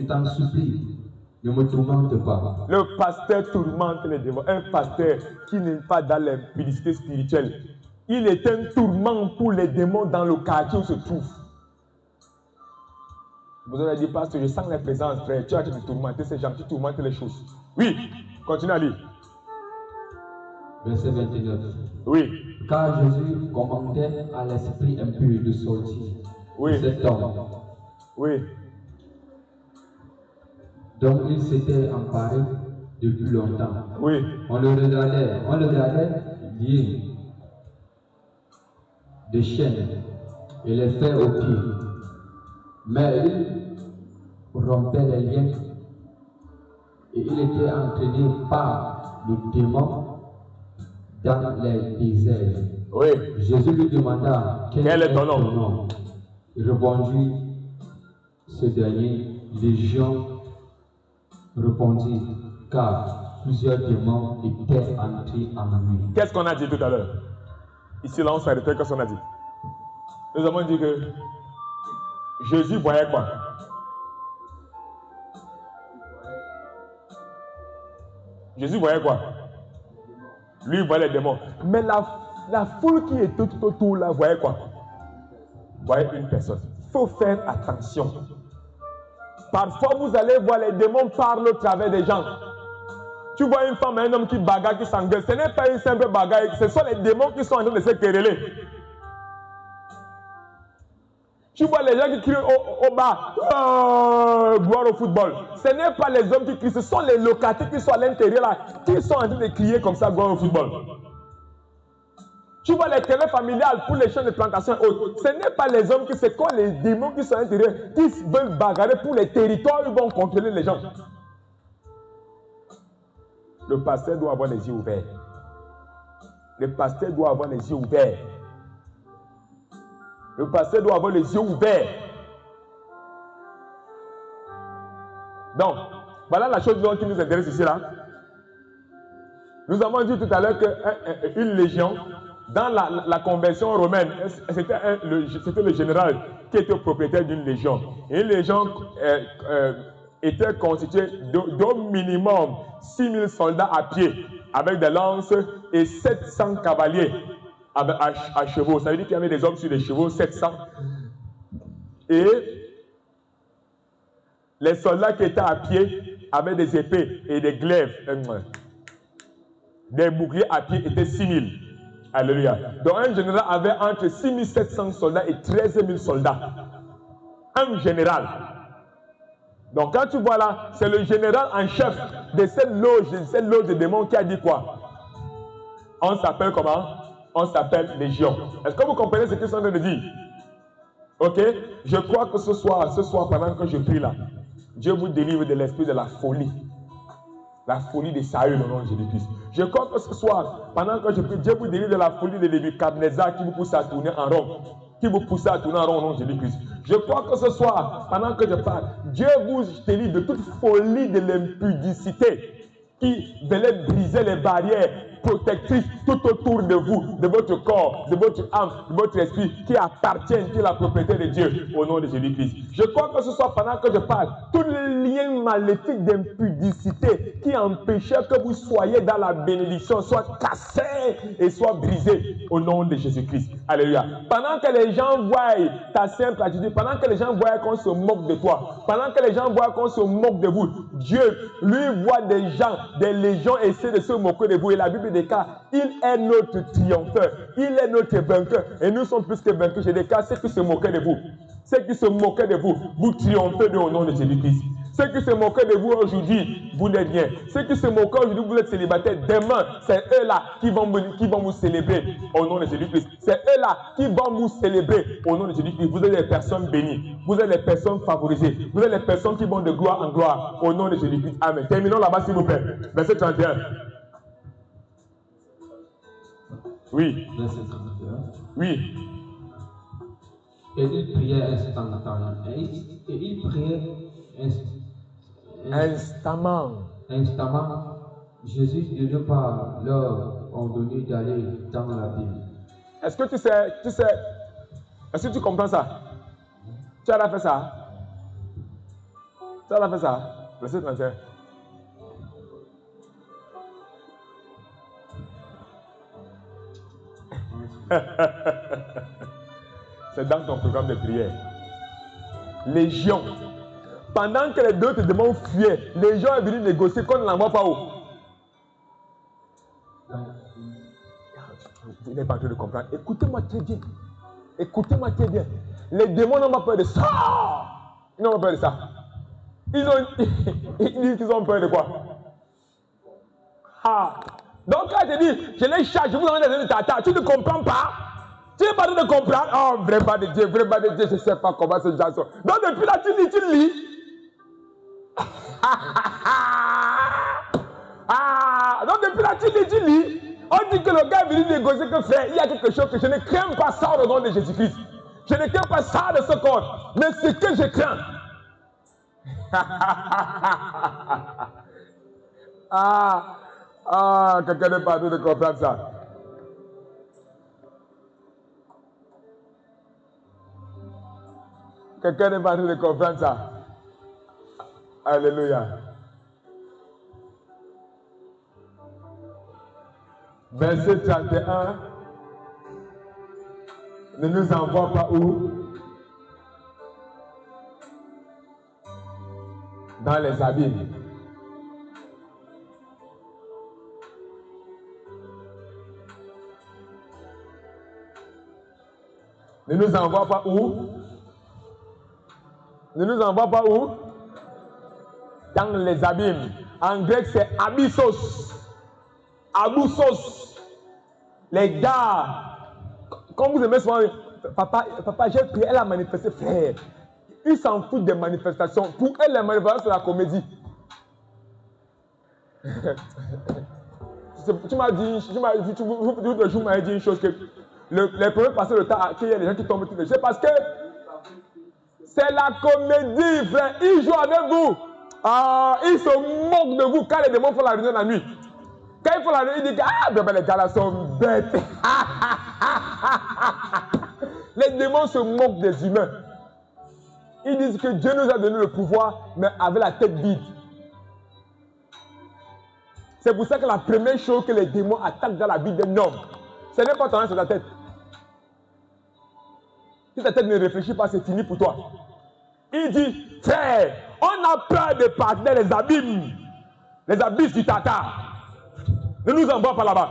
t'en supplie, ne me tourmente pas. Le pasteur tourmente les démons. Un pasteur qui n'est pas dans l'impudicité spirituelle, il est un tourment pour les démons dans le quartier où se trouve. Vous avez dit: pasteur, je sens la présence, frère. Tu as dit de tourmenter ces gens, tu tourmentes les choses. Oui, continue à lire. Verset 29. Oui. Car Jésus commandait à l'esprit impur de sortir. Oui. Cet homme. Oui. Donc il s'était emparé depuis longtemps. Oui. On le regardait lié des chaînes et les fers aux pieds. Mais il rompait les liens et il était entraîné par le démon dans les déserts. Oui. Jésus lui demanda: Quel est ton nom? Il répondit ce dernier: Légion, répondit, car plusieurs démons étaient entrés en lui. Qu'est-ce qu'on a dit tout à l'heure? Ici, là, on s'arrêtait, qu'est-ce qu'on a dit? Nous avons dit que Jésus voyait quoi? Jésus voyait quoi? Lui, il voyait les démons. Mais la foule qui était tout autour là, voyait quoi? Voyait une personne. Il faut faire attention. Parfois, vous allez voir les démons parler au travers des gens. Tu vois une femme et un homme qui bagarre, qui s'engueule. Ce n'est pas une simple bagarre. Ce sont les démons qui sont en train de se quereller. Tu vois les gens qui crient au bas, gloire au football. Ce n'est pas les hommes qui crient, ce sont les locataires qui sont à l'intérieur là, qui sont en train de crier comme ça, gloire au football. Tu vois les terrains familiales pour les champs de plantation haute. Ce n'est pas les hommes qui, c'est quand les démons qui sont à l'intérieur, qui veulent bagarrer pour les territoires, ils vont contrôler les gens. Le pasteur doit avoir les yeux ouverts. Le pasteur doit avoir les yeux ouverts. Le pasteur doit avoir les yeux ouverts. Donc, voilà la chose qui nous intéresse ici là. Nous avons dit tout à l'heure qu'une légion, dans la conversion romaine, c'était le général qui était propriétaire d'une légion. Et une légion était constituée d'au minimum 6000 soldats à pied, avec des lances, et 700 cavaliers à chevaux. Ça veut dire qu'il y avait des hommes sur les chevaux, 700. Et les soldats qui étaient à pied avaient des épées et des glaives. Des boucliers à pied étaient 6000. Alléluia. Donc un général avait entre 6700 soldats et 13 000 soldats. Un général. Donc quand tu vois là, c'est le général en chef de cette loge de démons qui a dit quoi? On s'appelle comment? On s'appelle légion. Est-ce que vous comprenez ce qu'ils sont en train de dire? Ok? Je crois que ce soir, pendant que je prie là, Dieu vous délivre de l'esprit de la folie. La folie de Saül au nom de Jésus-Christ. Je crois que ce soir, pendant que je prie, Dieu vous délivre de la folie de Nebuchadnezzar qui vous pousse à tourner en rond. Qui vous pousse à tourner en rond au nom de Jésus-Christ. Je crois que ce soir, pendant que je parle, Dieu vous délivre de toute folie de l'impudicité qui venait briser les barrières protectrices tout autour de vous, de votre corps, de votre âme, de votre esprit, qui appartiennent, qui est la propriété de Dieu, au nom de Jésus-Christ. Je crois que ce soit pendant que je parle, tous les liens maléfiques d'impudicité qui empêchaient que vous soyez dans la bénédiction soient cassés et soient brisés, au nom de Jésus-Christ. Alléluia. Pendant que les gens voient ta simple attitude, pendant que les gens voient qu'on se moque de toi, pendant que les gens voient qu'on se moque de vous, Dieu, lui, voit des gens, des légions essayer de se moquer de vous. Et la Bible déclare, il est notre triompheur, il est notre vainqueur. Et nous sommes plus que vaincus. Je déclare ceux qui se moquaient de vous. Ceux qui se moquaient de vous, vous triomphez au nom de Jésus-Christ. Ceux qui se moquaient de vous aujourd'hui, vous n'êtes rien. Ceux qui se moquaient aujourd'hui, vous êtes célibataires. Demain, c'est eux-là qui vont vous célébrer au nom de Jésus-Christ. C'est eux-là qui vont vous célébrer au nom de Jésus-Christ. Vous êtes des personnes bénies. Vous êtes des personnes favorisées. Vous êtes des personnes qui vont de gloire en gloire au nom de Jésus-Christ. Amen. Terminons là-bas, s'il vous plaît. Verset 31. Oui. Verset 31. Oui. Et il priait instantanément. Et il priait instamment. Jésus ne veut pas leur ordonner d'aller dans la ville. Est-ce que tu sais, est-ce que tu comprends ça? Tu as fait ça? Tu as fait ça? Verset 31. C'est dans ton programme de prière. Légion. Pendant que les deux te demandent fuir, les gens sont venus négocier qu'on ne l'envoie pas où. Vous n'êtes pas en train de comprendre. Écoutez-moi très bien. Écoutez-moi très bien. Les démons n'ont pas peur de ça. Ils n'ont pas peur de ça. Ils disent qu'ils ont peur de quoi? Donc quand je dis, je les charge, je vous emmène dans une tata, tu ne comprends pas? Tu n'es pas en train de comprendre? Oh, vraiment de Dieu, je ne sais pas comment ces gens sont. Donc depuis là, tu lis. Donc depuis là, tu lis. On dit que le gars est venu négocier que frère, il y a quelque chose que je ne crains pas ça au nom de Jésus-Christ. Je ne crains pas ça de ce corps. Mais ce que je crains, Quelqu'un n'est pas en train de comprendre ça. Quelqu'un n'est pas en train de comprendre ça. Alléluia. Verset 31. Ne nous envoie pas où? Dans les abîmes. Ne nous envoie pas où? Ne nous envoie pas où? Dans les abîmes. En grec, c'est abyssos. Abyssos. Les gars, comme vous aimez souvent, papa, j'ai prié, elle a manifesté, frère. Ils s'en foutent des manifestations. Pour elle, les manifestations, c'est la comédie. Tu m'as dit, tu m'as dit une chose que les premiers passaient le temps à qu'il y a les gens qui tombent. C'est parce que c'est la comédie, frère. Ils jouent avec vous. Ils se moquent de vous quand les démons font la réunion la nuit. Quand ils font la réunion, ils disent que les gars là sont bêtes. Les démons se moquent des humains. Ils disent que Dieu nous a donné le pouvoir, mais avec la tête vide. C'est pour ça que la première chose que les démons attaquent dans la vie d'un homme, ce n'est pas ton sur ta tête. Si ta tête ne réfléchit pas, c'est fini pour toi. Il dit, frère, on a peur de partir dans les abîmes, les abysses du Tata. Ne nous envoie pas là-bas.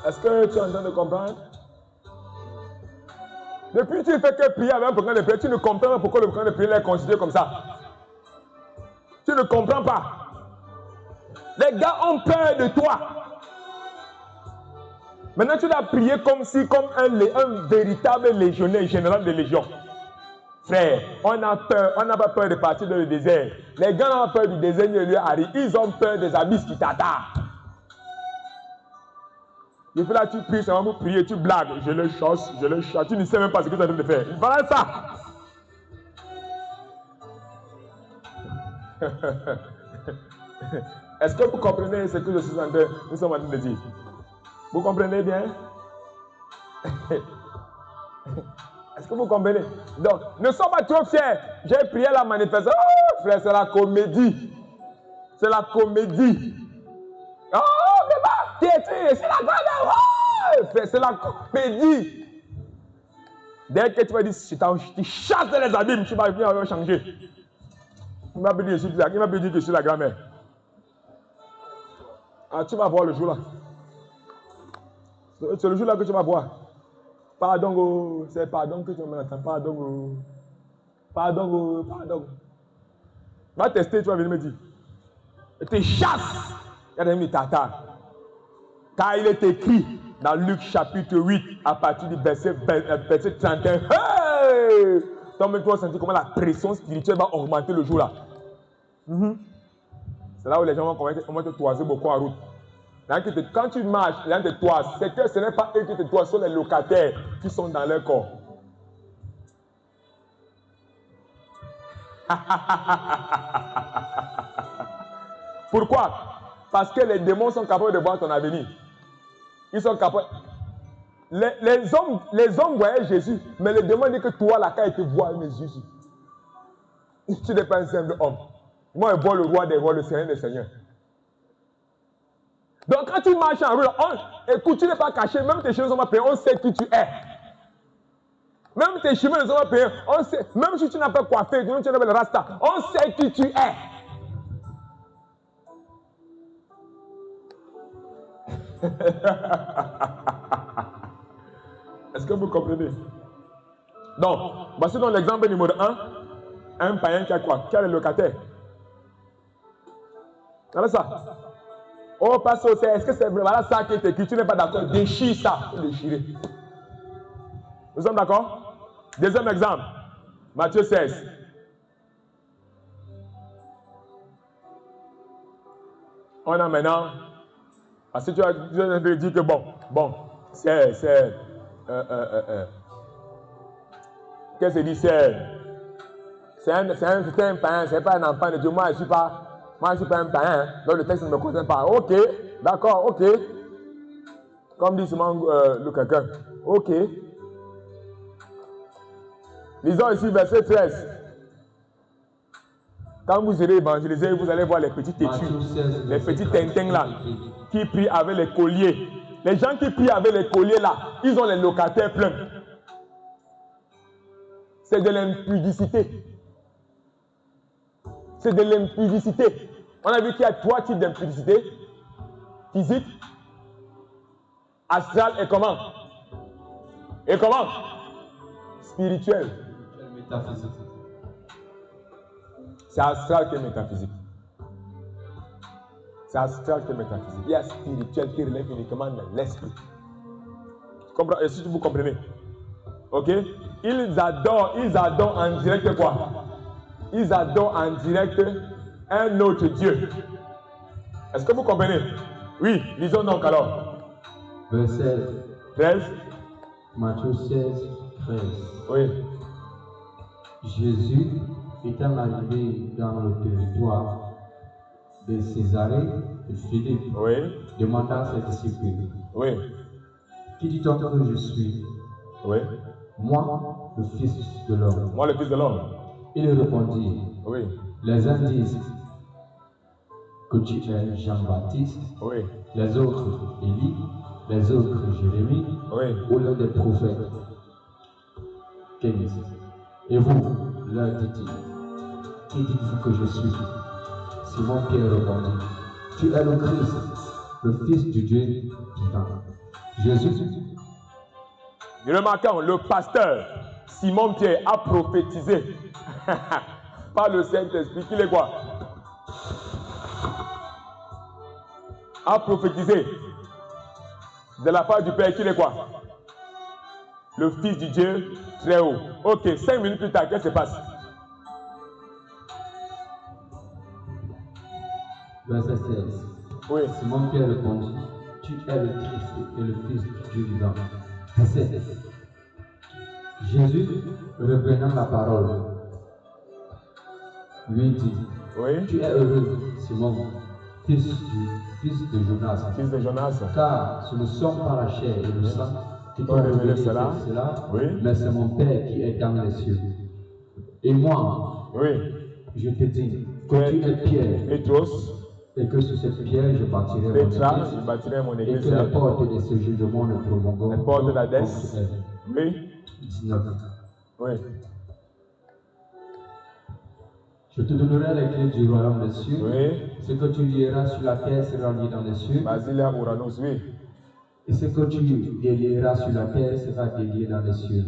Est-ce que tu es en train de comprendre? Depuis que tu ne fais que prier avec un programme de prière, tu ne comprends pas pourquoi le programme de prière est considéré comme ça. Tu ne comprends pas. Les gars ont peur de toi. Maintenant, tu dois prier comme un véritable légionnaire, général de légion. Frère, on n'a pas peur de partir dans le désert. Les gars n'ont pas peur du désert, ils ont peur des abysses qui t'attardent. Et puis là, tu pries, c'est vraiment pour prier, tu blagues. Je le chasse, tu ne sais même pas ce que tu es en train de faire. Voilà ça. Est-ce que vous comprenez ce que nous sommes en train de dire? Vous comprenez bien? Est-ce que vous comprenez? Donc, ne sois pas trop fiers. J'ai prié la manifestation. Oh, frère, c'est la comédie. C'est la comédie. Oh, mais c'est la grande. Oh, frère, c'est la comédie. Dès que tu vas dire, tu chasses les abîmes, tu vas venir changer. Il m'a dit que je suis la grand-mère. Tu vas voir le jour là. C'est le jour là que tu vas voir. Pardon, c'est pardon que tu m'entends. Pardon. Va tester, tu vas venir me dire. Et te chasse. Il y a des amis tata. Car il est écrit dans Luc chapitre 8, à partir du verset 31. Hey! Donc, tu vas sentir comment la pression spirituelle va augmenter le jour là. C'est là où les gens vont te toiser beaucoup en route. Quand tu marches, l'un de toi, c'est que ce n'est pas eux qui te toisent, ce sont les locataires qui sont dans leur corps. Pourquoi? Parce que les démons sont capables de voir ton avenir. Ils sont capables. Les hommes voyaient Jésus, mais les démons disent que toi, la quand ils te voient mes yeux. Tu n'es pas un simple homme. Moi, je vois le roi des rois, le Seigneur des seigneurs. Donc, quand tu marches en rue, écoute, tu n'es pas caché, même tes cheveux ne sont pas payés, on sait qui tu es. Même tes cheveux ne sont pas payés, on sait. Même si tu n'as pas coiffé, même si tu n'as pas le rasta, on sait qui tu es. Est-ce que vous comprenez? Donc, voici donc l'exemple numéro 1. Un païen qui a quoi? Qui a le locataire. Regardez ça. Oh, pasteur, est-ce que c'est vraiment ça qui est écrit? Tu n'es pas d'accord? Déchire ça. Déchirer. Nous sommes d'accord? Deuxième exemple. Matthieu 16. On a maintenant. Parce que tu as dit que bon, c'est. Qu'est-ce que c'est dit? C'est un païen, c'est pas un enfant de Dieu. Moi, je ne suis pas un païen. Donc le texte ne me concerne pas. Ok, d'accord, ok. Comme dit souvent le quelqu'un. Ok. Lisons ici verset 13. Quand vous irez évangéliser, vous allez voir les petits têtus, les petits tintins là, qui prient avec les colliers. Les gens qui prient avec les colliers là, ils ont les locataires pleins. C'est de l'impudicité. C'est de l'impudicité. On a vu qu'il y a 3 types d'impudicité. Physique, astrale et comment? Et comment? Spirituelle. Métaphysique. C'est astral qui est métaphysique. C'est astral qui est métaphysique. Il y a spirituel qui relève uniquement de l'esprit. Est-ce que vous comprenez? Ok? Ils adorent en direct quoi? Ils adorent en direct un autre Dieu. Est-ce que vous comprenez? Oui, lisons donc alors. Verset 13. Matthieu 16, 13. Oui. Jésus, étant arrivé dans le territoire de Césarée de Philippe, oui, demanda à ses disciples, oui, qui dit-on que je suis? Oui. Moi, le Fils de l'homme. Moi, le Fils de l'homme. Il répondit, oui, les uns disent que tu es Jean-Baptiste, oui, les autres Élie, les autres Jérémie, oui, ou l'un des prophètes. Et vous, leur dit-il, qui dites-vous que je suis? Simon Pierre répondit, tu es le Christ, le Fils du Dieu vivant. Jésus. Remarquons, le pasteur Simon Pierre a prophétisé par le Saint-Esprit. Qu'il est quoi? A prophétisé de la part du Père. Qu'il est quoi? Le Fils du Dieu très haut. Ok, 5 minutes plus tard, qu'est-ce qui se passe? Verset 16. Oui. Simon Pierre répondit, tu es le Christ et le Fils du Dieu vivant. Verset 16. Jésus, reprenant la parole, lui dit, oui. Tu es heureux, Simon, fils de Jonas. Fils de Jonas. Car ce ne sont pas la chair et le sang qui t'ont révélé cela, oui. Mais c'est mon Père qui est dans les cieux. Et moi, oui. Je te dis que tu es Pierre, et que sur cette pierre je bâtirai mon église, et que les portes de ce jugement ne trouveront les portes d'Hadès. Oui. 19. Oui. Je te donnerai les clés du royaume des cieux. Oui. Ce que tu liras sur la terre sera lié dans les cieux. Basilia Uranus, oui. Et ce que tu délieras sur la terre sera délié dans les cieux.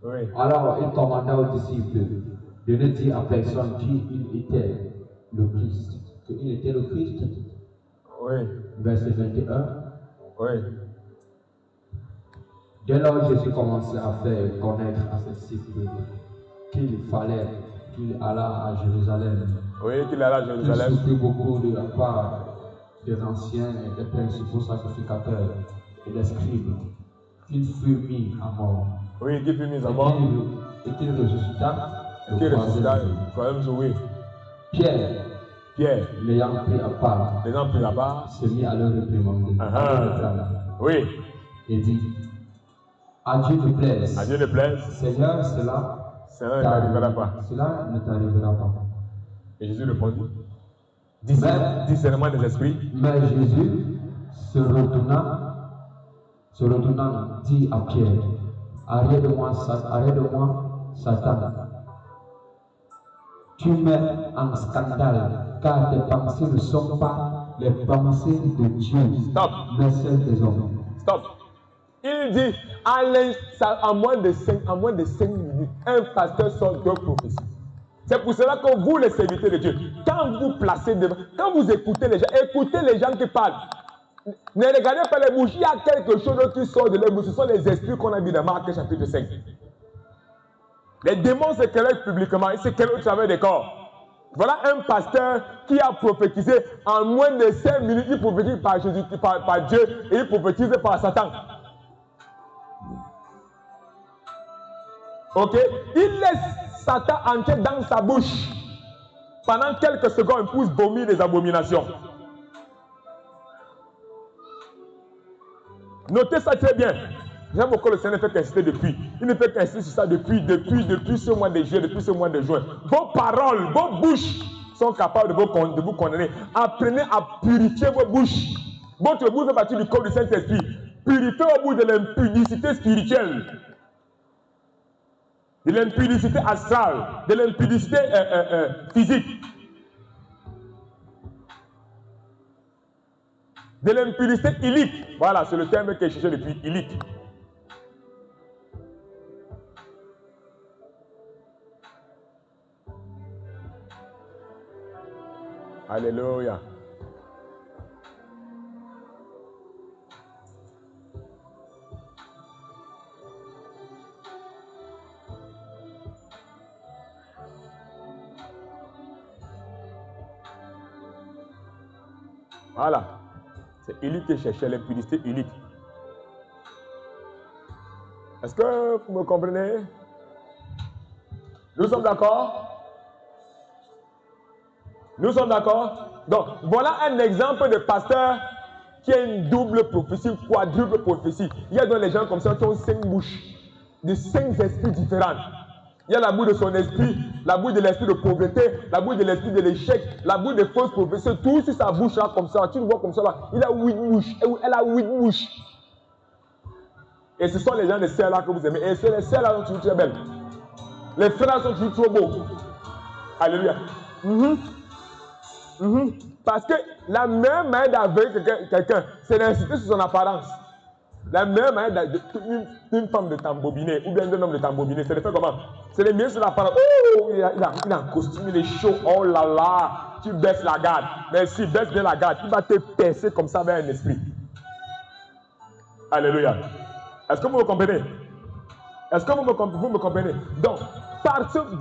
Oui. Alors il commanda aux disciples de ne dire à personne qu'il était le Christ. Qu'il était le Christ. Oui. Verset 21. Oui. Dès lors, Jésus commençait à faire connaître à ses disciples qu'il fallait qu'il allât à Jérusalem. Oui, qu'il allât à Jérusalem. Il souffrit beaucoup de la part des anciens et des principaux sacrificateurs et des scribes, qu'il fut mis à mort. Oui, qu'il fut mis à mort. Et qu'il ressuscita le troisième jour, oui. Pierre, l'ayant pris à part, se mit à le réprimander. Oui. Et dit, à Dieu ne plaise. À Dieu ne plaise. Seigneur, cela ne t'arrivera pas. Cela ne t'arrivera pas. Et Jésus répondit, discernement des esprits. Mais Jésus, se retournant, dit à Pierre, arrête de moi, Satan. Tu mets en scandale, car tes pensées ne sont pas les pensées de Dieu, mais celles des hommes. Stop. Il dit, à moins de 5 minutes, un pasteur sort deux prophéties. C'est pour cela que vous, les serviteurs de Dieu, quand vous placez devant, quand vous écoutez les gens qui parlent. Ne regardez pas les bouches, il y a quelque chose qui sort de leur bouche. Ce sont les esprits qu'on a vu dans Marc chapitre 5. Les démons se querellent publiquement, ils se querellent au travers des corps. Voilà un pasteur qui a prophétisé en moins de 5 minutes, il prophétise par Jésus, par Dieu, et il prophétise par Satan. Ok? Il laisse Satan entrer dans sa bouche pendant quelques secondes pour vomir des abominations. Notez ça très bien. J'aime beaucoup le Seigneur ne fait qu'insister depuis. Il ne fait qu'insister sur ça depuis ce mois de juillet, depuis ce mois de juin. Vos paroles, vos bouches sont capables de vous condamner. Apprenez à purifier vos bouches. Votre bouche fait partie du corps du Saint-Esprit. Purifiez vos bouches de l'impudicité spirituelle, de l'impudicité astrale, de l'impudicité physique, de l'impudicité illique. Voilà, c'est le terme que je cherchais depuis, illique. Alléluia. Voilà. C'est illique que je cherchais, l'impudicité illique. Est-ce que vous me comprenez? Nous sommes d'accord? Nous sommes d'accord? Donc, voilà un exemple de pasteur qui a une double prophétie, une quadruple prophétie. Il y a donc les gens comme ça qui ont 5 bouches, de 5 esprits différents. Il y a la bouche de son esprit, la bouche de l'esprit de pauvreté, la bouche de l'esprit de l'échec, la bouche des fausses prophéties, tout sur sa bouche là comme ça. Tu le vois comme ça là. Il a 8 bouches, elle a 8 bouches. Et ce sont les gens de sœurs là que vous aimez. Et c'est les sœurs là qui sont toujours très belles. Les frères sont toujours trop beaux. Alléluia. Parce que la meilleure manière d'aveugler quelqu'un, c'est d'insister sur son apparence. La meilleure manière d'une femme de t'embobiner, ou bien d'un homme de t'embobiner, c'est de faire comment? C'est de mieux sur l'apparence. Oh, il a un costume, il est chaud. Oh là là, tu baisses la garde. Mais si baisse bien la garde, il va te percer comme ça vers un esprit. Alléluia. Est-ce que vous me comprenez? Est-ce que vous me comprenez? Donc,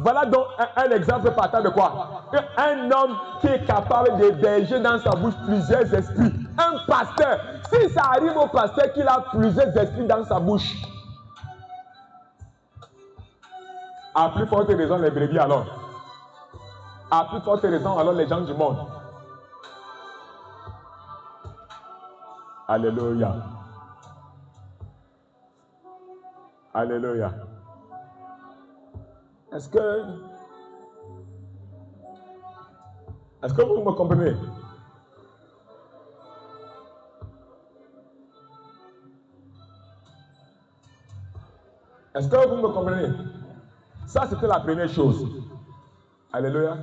voilà donc un exemple partant de quoi? Un homme qui est capable d'héberger dans sa bouche plusieurs esprits. Un pasteur. Si ça arrive au pasteur qu'il a plusieurs esprits dans sa bouche, à plus forte raison les brebis alors. À plus forte raison alors les gens du monde. Alléluia. Alléluia. Est-ce que vous me comprenez? Est-ce que vous me comprenez? Ça, c'était la première chose. Alléluia.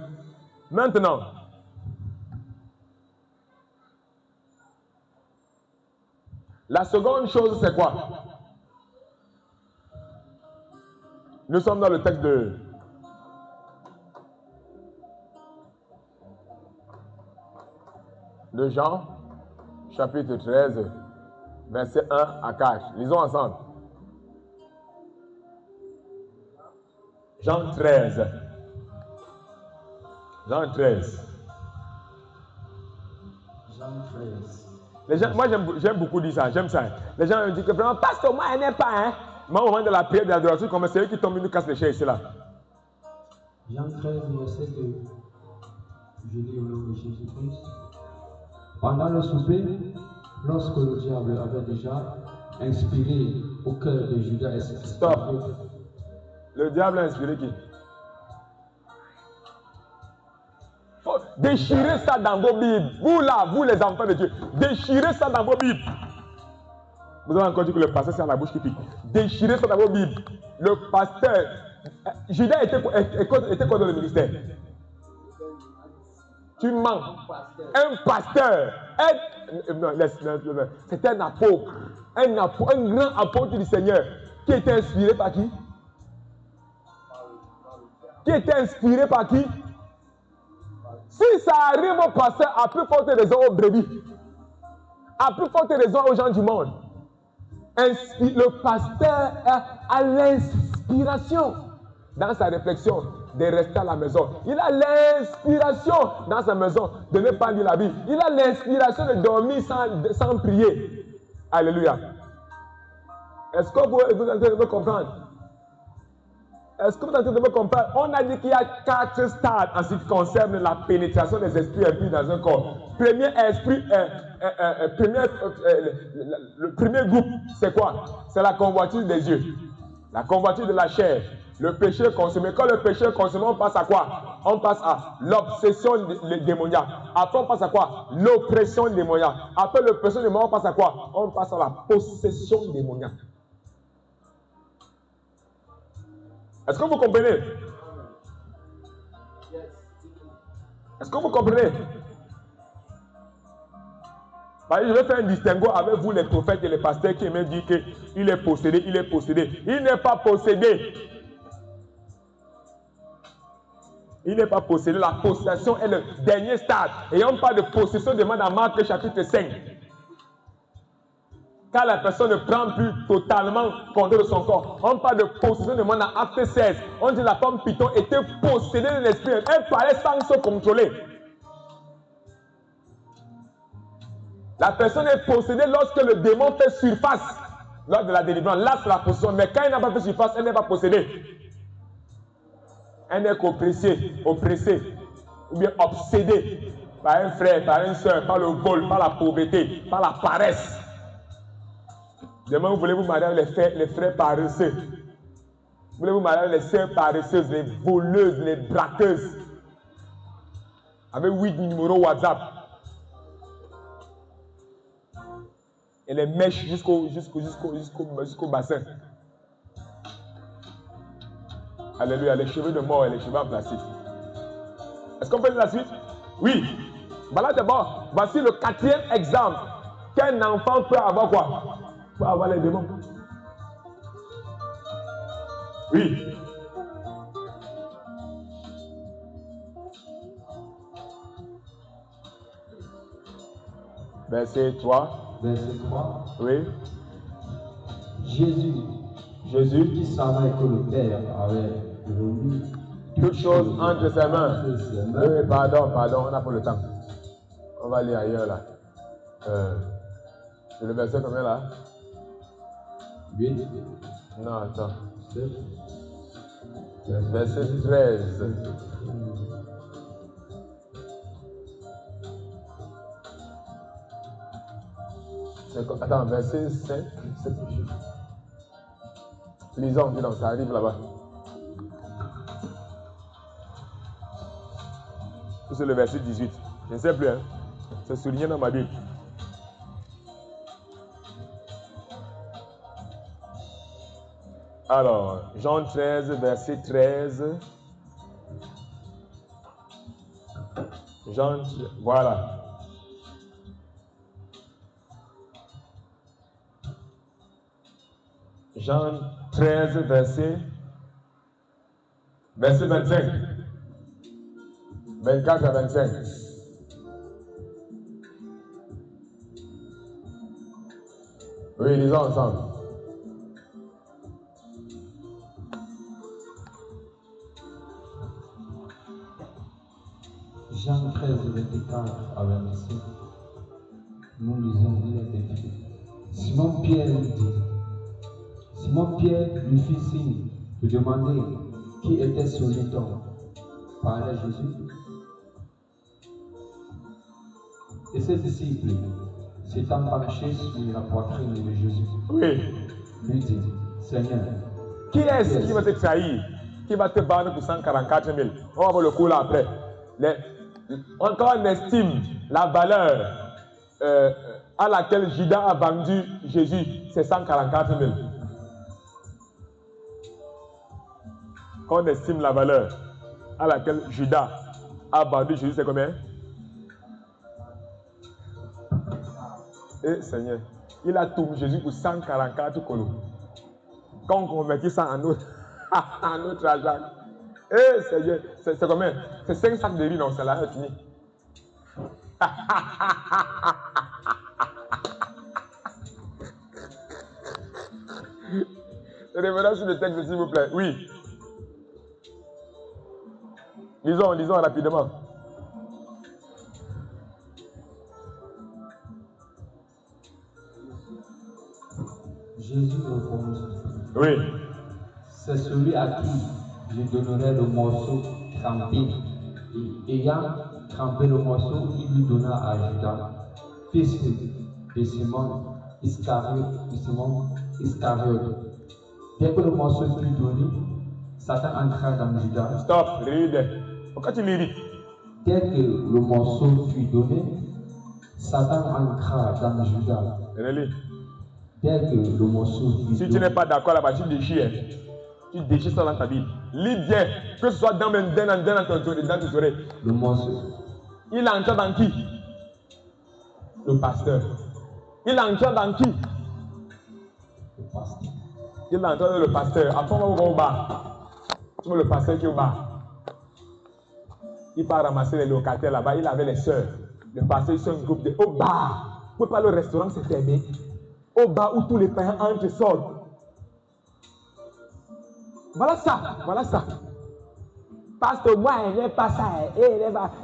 Maintenant, la seconde chose, c'est quoi? Nous sommes dans le texte de Jean, chapitre 13, verset 1 à 4. Lisons ensemble. Jean 13. Jean 13. Jean 13. Les gens, moi, j'aime beaucoup dire ça. J'aime ça. Les gens me disent que vraiment, pasteur, moi, je n'aime pas. Hein? Moi, au moment de la prière de l'adoration, comme c'est eux qui tombent, ils nous cassent les chaises ici là. Jean 13, verset 2. Je lis au nom de Jésus-Christ. Pendant le souper, lorsque le diable avait déjà inspiré au cœur de Judas Iscariote. Stop. Le diable a inspiré qui? Faut déchirer ça dans vos Bibles. Vous là, vous les enfants de Dieu, déchirez ça dans vos Bibles. Vous avez encore dit que le pasteur c'est à la bouche qui pique. Déchirez ça dans vos Bibles. Le pasteur, Judas était quoi dans le ministère? Tu mens. Un pasteur. Non, c'était un apôtre. Un grand apôtre du Seigneur qui était inspiré par qui? qui était inspiré par qui? Si ça arrive au pasteur, à plus forte raison aux brebis, à plus forte raison aux gens du monde, le pasteur a l'inspiration dans sa réflexion de rester à la maison. Il a l'inspiration dans sa maison de ne pas lire la Bible. Il a l'inspiration de dormir sans prier. Alléluia. Est-ce que vous êtes en train de me comprendre? Est-ce que vous êtes en train de me comprendre? On a dit qu'il y a 4 stades en ce qui concerne la pénétration des esprits impurs dans un corps. Premier esprit, le premier groupe, c'est quoi? C'est la convoitise des yeux, la convoitise de la chair, le péché consommé. Quand le péché est consommé, on passe à quoi? On passe à l'obsession démoniaque. Après, on passe à quoi? L'oppression démoniaque. Après l'oppression démoniaque, on passe à quoi? On passe à la possession démoniaque. Est-ce que vous comprenez? Est-ce que vous comprenez? Je vais faire un distinguo avec vous, les prophètes et les pasteurs qui aiment dire qu'il est possédé, il est possédé. Il n'est pas possédé. Il n'est pas possédé. La possession est le dernier stade. Et on parle de possession de dans Marc chapitre 5. Quand la personne ne prend plus totalement contrôle de son corps. On parle de possession de dans Acte 16. On dit que la femme Python était possédée de l'esprit. Elle parlait sans se contrôler. La personne est possédée lorsque le démon fait surface. Lors de la délivrance, là c'est la possession. Mais quand il n'a pas fait surface, elle n'est pas possédée. Elle n'est qu'oppressée, ou bien obsédée par un frère, par une soeur, par le vol, par la pauvreté, par la paresse. Demain, vous voulez vous marier avec les frères paresseux. Vous voulez vous marier avec les sœurs paresseuses, les voleuses, les braqueuses. Avec 8 numéros WhatsApp. Et les mèches jusqu'au bassin. Alléluia, les cheveux de mort et les cheveux en plastique. Est-ce qu'on peut lire la suite? Oui. Voilà d'abord, voici le 4e exemple. Qu'un enfant peut avoir quoi? Peut avoir les démons. Oui. Verset 3. Verset 3. Oui. Jésus qui savait que le Père avait remis toutes choses entre ses mains. Oui, pardon, on n'a pas le temps. On va aller ailleurs là. C'est le verset combien là? 8. Non, attends. 7. Verset 13. Attends, verset 5. Lisons, dis donc, ça arrive là-bas. C'est le verset 18. Je ne sais plus, hein. C'est souligné dans ma Bible. Alors, Jean 13, verset 13. Voilà. Jean 13, verset 25. 24 à 25. Oui, lisons ensemble. Jean 13, 24 à 25. Nous lisons, il est écrit. Simon Pierre lui fit signe de demander qui était celui-dont parlait Jésus. Et ses disciples, s'étant penchés sur la poitrine de Jésus, lui dit, Seigneur, qui est-ce qui va te trahir? Qui va te vendre pour 144 000? On va voir le coup là après. Quand on estime la valeur à laquelle Judas a vendu Jésus, c'est 144 000. Quand on estime la valeur à laquelle Judas a vendu Jésus, c'est combien? Eh Seigneur, il a tout Jésus pour 144 colos. Quand on convertit ça en notre argent, Eh, c'est combien? C'est 5 sacs de riz, non, c'est là, fini. Revenons sur le texte, s'il vous plaît. Oui. Lisons rapidement. Jésus répondit. Oui. C'est celui à qui je donnerai le morceau trempé. Et ayant trempé le morceau, il lui donna à Judas, fils de Simon Iscariote. Dès que le morceau fut donné, Satan entra dans Judas. Stop, read. Pourquoi tu lis? Dès que le morceau fut donné, Satan entra dans Judas. Relis. Dès que le morceau fut donné. Si tu n'es pas d'accord là-bas, tu déchires. Tu déchires ça dans ta Bible. Lis bien, que ce soit dans tes oreilles. Le morceau. Il entre dans qui? Le pasteur. Il entre dans qui? Le pasteur. Il entre dans le pasteur. Après, on va au bar. Tu vois le pasteur qui est au bar. Il part ramasser les locataires là-bas. Il avait les sœurs. Le pasteur, c'est un groupe de... Au bar. Vous ne pouvez pas, le restaurant, c'est fermé. Au bar où tous les païens entrent et sortent. Voilà ça. Voilà ça. Parce que moi, il n'est pas ça.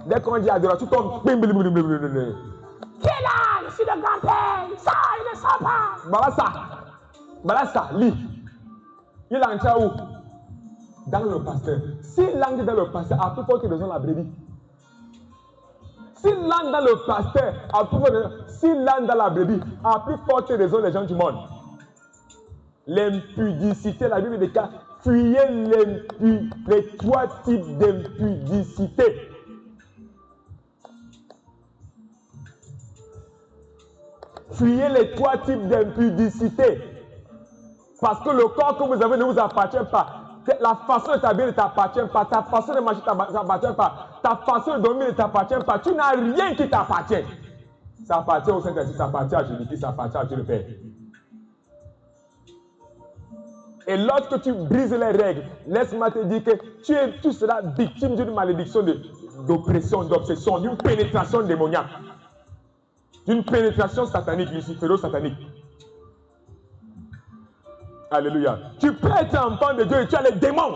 Dès qu'on dit adoration, tu tombes. Qui est là? Je suis le grand-père. Ça, il ne sort pas. Voilà ça. Voilà ça. Lis. Il entre où? Dans le pasteur. S'il entre dans le pasteur, à plus forte raison la brebis. S'il entre dans le pasteur, à plus forte raison. S'il entre dans la brebis, à plus forte raison les gens du monde. L'impudicité, la Bible déclare, fuyez les 3 types d'impudicité. Fuyez les 3 types d'impudicité. Parce que le corps que vous avez ne vous appartient pas. La façon de t'habiller ne t'appartient pas. Ta façon de marcher ne t'appartient pas. Ta façon de dormir ne t'appartient pas. Tu n'as rien qui t'appartient. Ça appartient au Saint-Esprit, ça appartient à Jésus-Christ, ça appartient à Dieu le Père. Et lorsque tu brises les règles, laisse-moi te dire que tu seras victime d'une malédiction d'oppression, d'obsession, d'une pénétration démoniaque. D'une pénétration satanique, luciféro-satanique. Alléluia. Tu peux être enfant de Dieu et tu as les démons.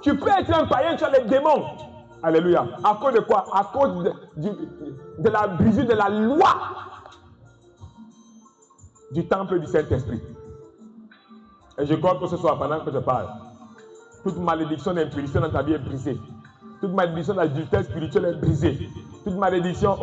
Tu peux être un païen, tu as les démons. Alléluia. À cause de quoi? À cause de la brisure de la loi du temple du Saint-Esprit. Et je crois que ce soit pendant que je parle. Toute malédiction d'impudicité dans ta vie est brisée. Toute malédiction d'adultère spirituel est brisée. Toute malédiction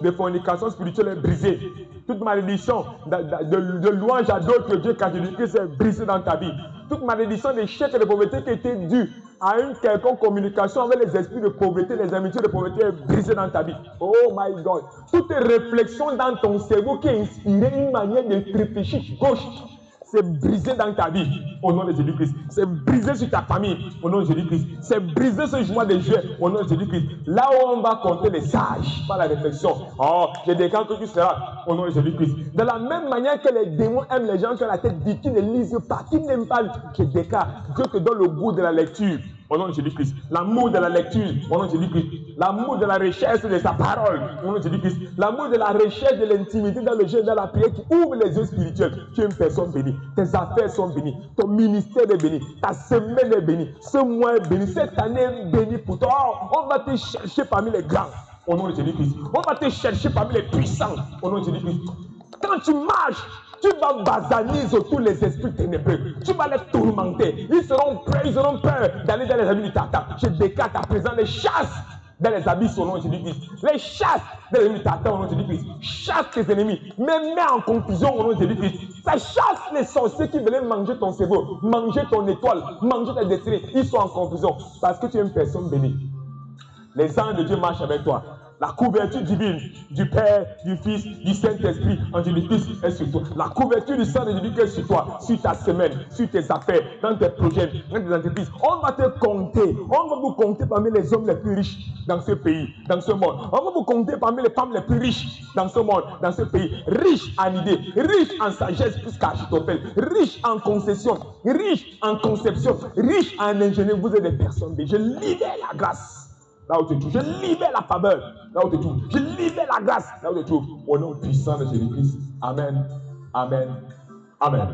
de fornication spirituelle est brisée. Toute malédiction de louange à d'autres dieux qu'à Jésus-Christ est brisée dans ta vie. Toute malédiction d'échec et de pauvreté qui était due à une quelconque communication avec les esprits de pauvreté, les amitiés de pauvreté est brisée dans ta vie. Oh my God. Toute réflexion dans ton cerveau qui a inspiré une manière de réfléchir gauche, c'est brisé dans ta vie au nom de Jésus-Christ. C'est brisé sur ta famille au nom de Jésus-Christ. C'est brisé ce joie de Dieu au nom de Jésus-Christ. Là où on va compter les sages par la réflexion. Oh, je déclare que tu seras au nom de Jésus-Christ. De la même manière que les démons aiment les gens qui ont la tête dite, qui ne lisent pas, qui n'aiment pas, je déclare, Dieu te donne le goût de la lecture au nom de Jésus-Christ. L'amour de la lecture au nom de Jésus-Christ. L'amour de la recherche de sa parole au nom de Jésus-Christ. L'amour de la recherche de l'intimité dans le jeûne, dans la prière qui ouvre les yeux spirituels. Tu es une personne bénie. Tes affaires sont bénies. Ton ministère est béni. Ta semaine est bénie. Ce mois est béni. Cette année est bénie pour toi. Oh, on va te chercher parmi les grands au nom de Jésus-Christ. On va te chercher parmi les puissants au nom de Jésus-Christ. Quand tu marches, tu vas basaniser tous les esprits ténébreux. Tu vas les tourmenter. Ils seront peur d'aller dans les habits du Tata. Je déclare à présent les chasses dans les habits au nom de Jésus-Christ. Les chasses dans les habits du Tata au nom de Jésus-Christ. Chasse tes ennemis. Mets en confusion au nom de Jésus-Christ. Ça chasse les sorciers qui veulent manger ton cerveau, manger ton étoile, manger ta destinée. Ils sont en confusion parce que tu es une personne bénie. Les anges de Dieu marchent avec toi. La couverture divine du Père, du Fils, du Saint-Esprit en Jésus-Christ est sur toi. La couverture du sang de Jésus-Christ est sur toi, sur ta semaine, sur tes affaires, dans tes projets, dans tes entreprises. On va te compter. On va vous compter parmi les hommes les plus riches dans ce pays, dans ce monde. On va vous compter parmi les femmes les plus riches dans ce monde, dans ce pays. Riches en idées, riches en sagesse plus qu'Achitophel, riches en concession, riches en conception, riches en ingénierie. Vous êtes des personnes. Je libère la grâce. Là où tu te trouves, je libère la faveur. Là où tu te trouves, je libère la grâce. Là où tu te trouves, au nom puissant de Jésus-Christ. Amen. Amen. Amen.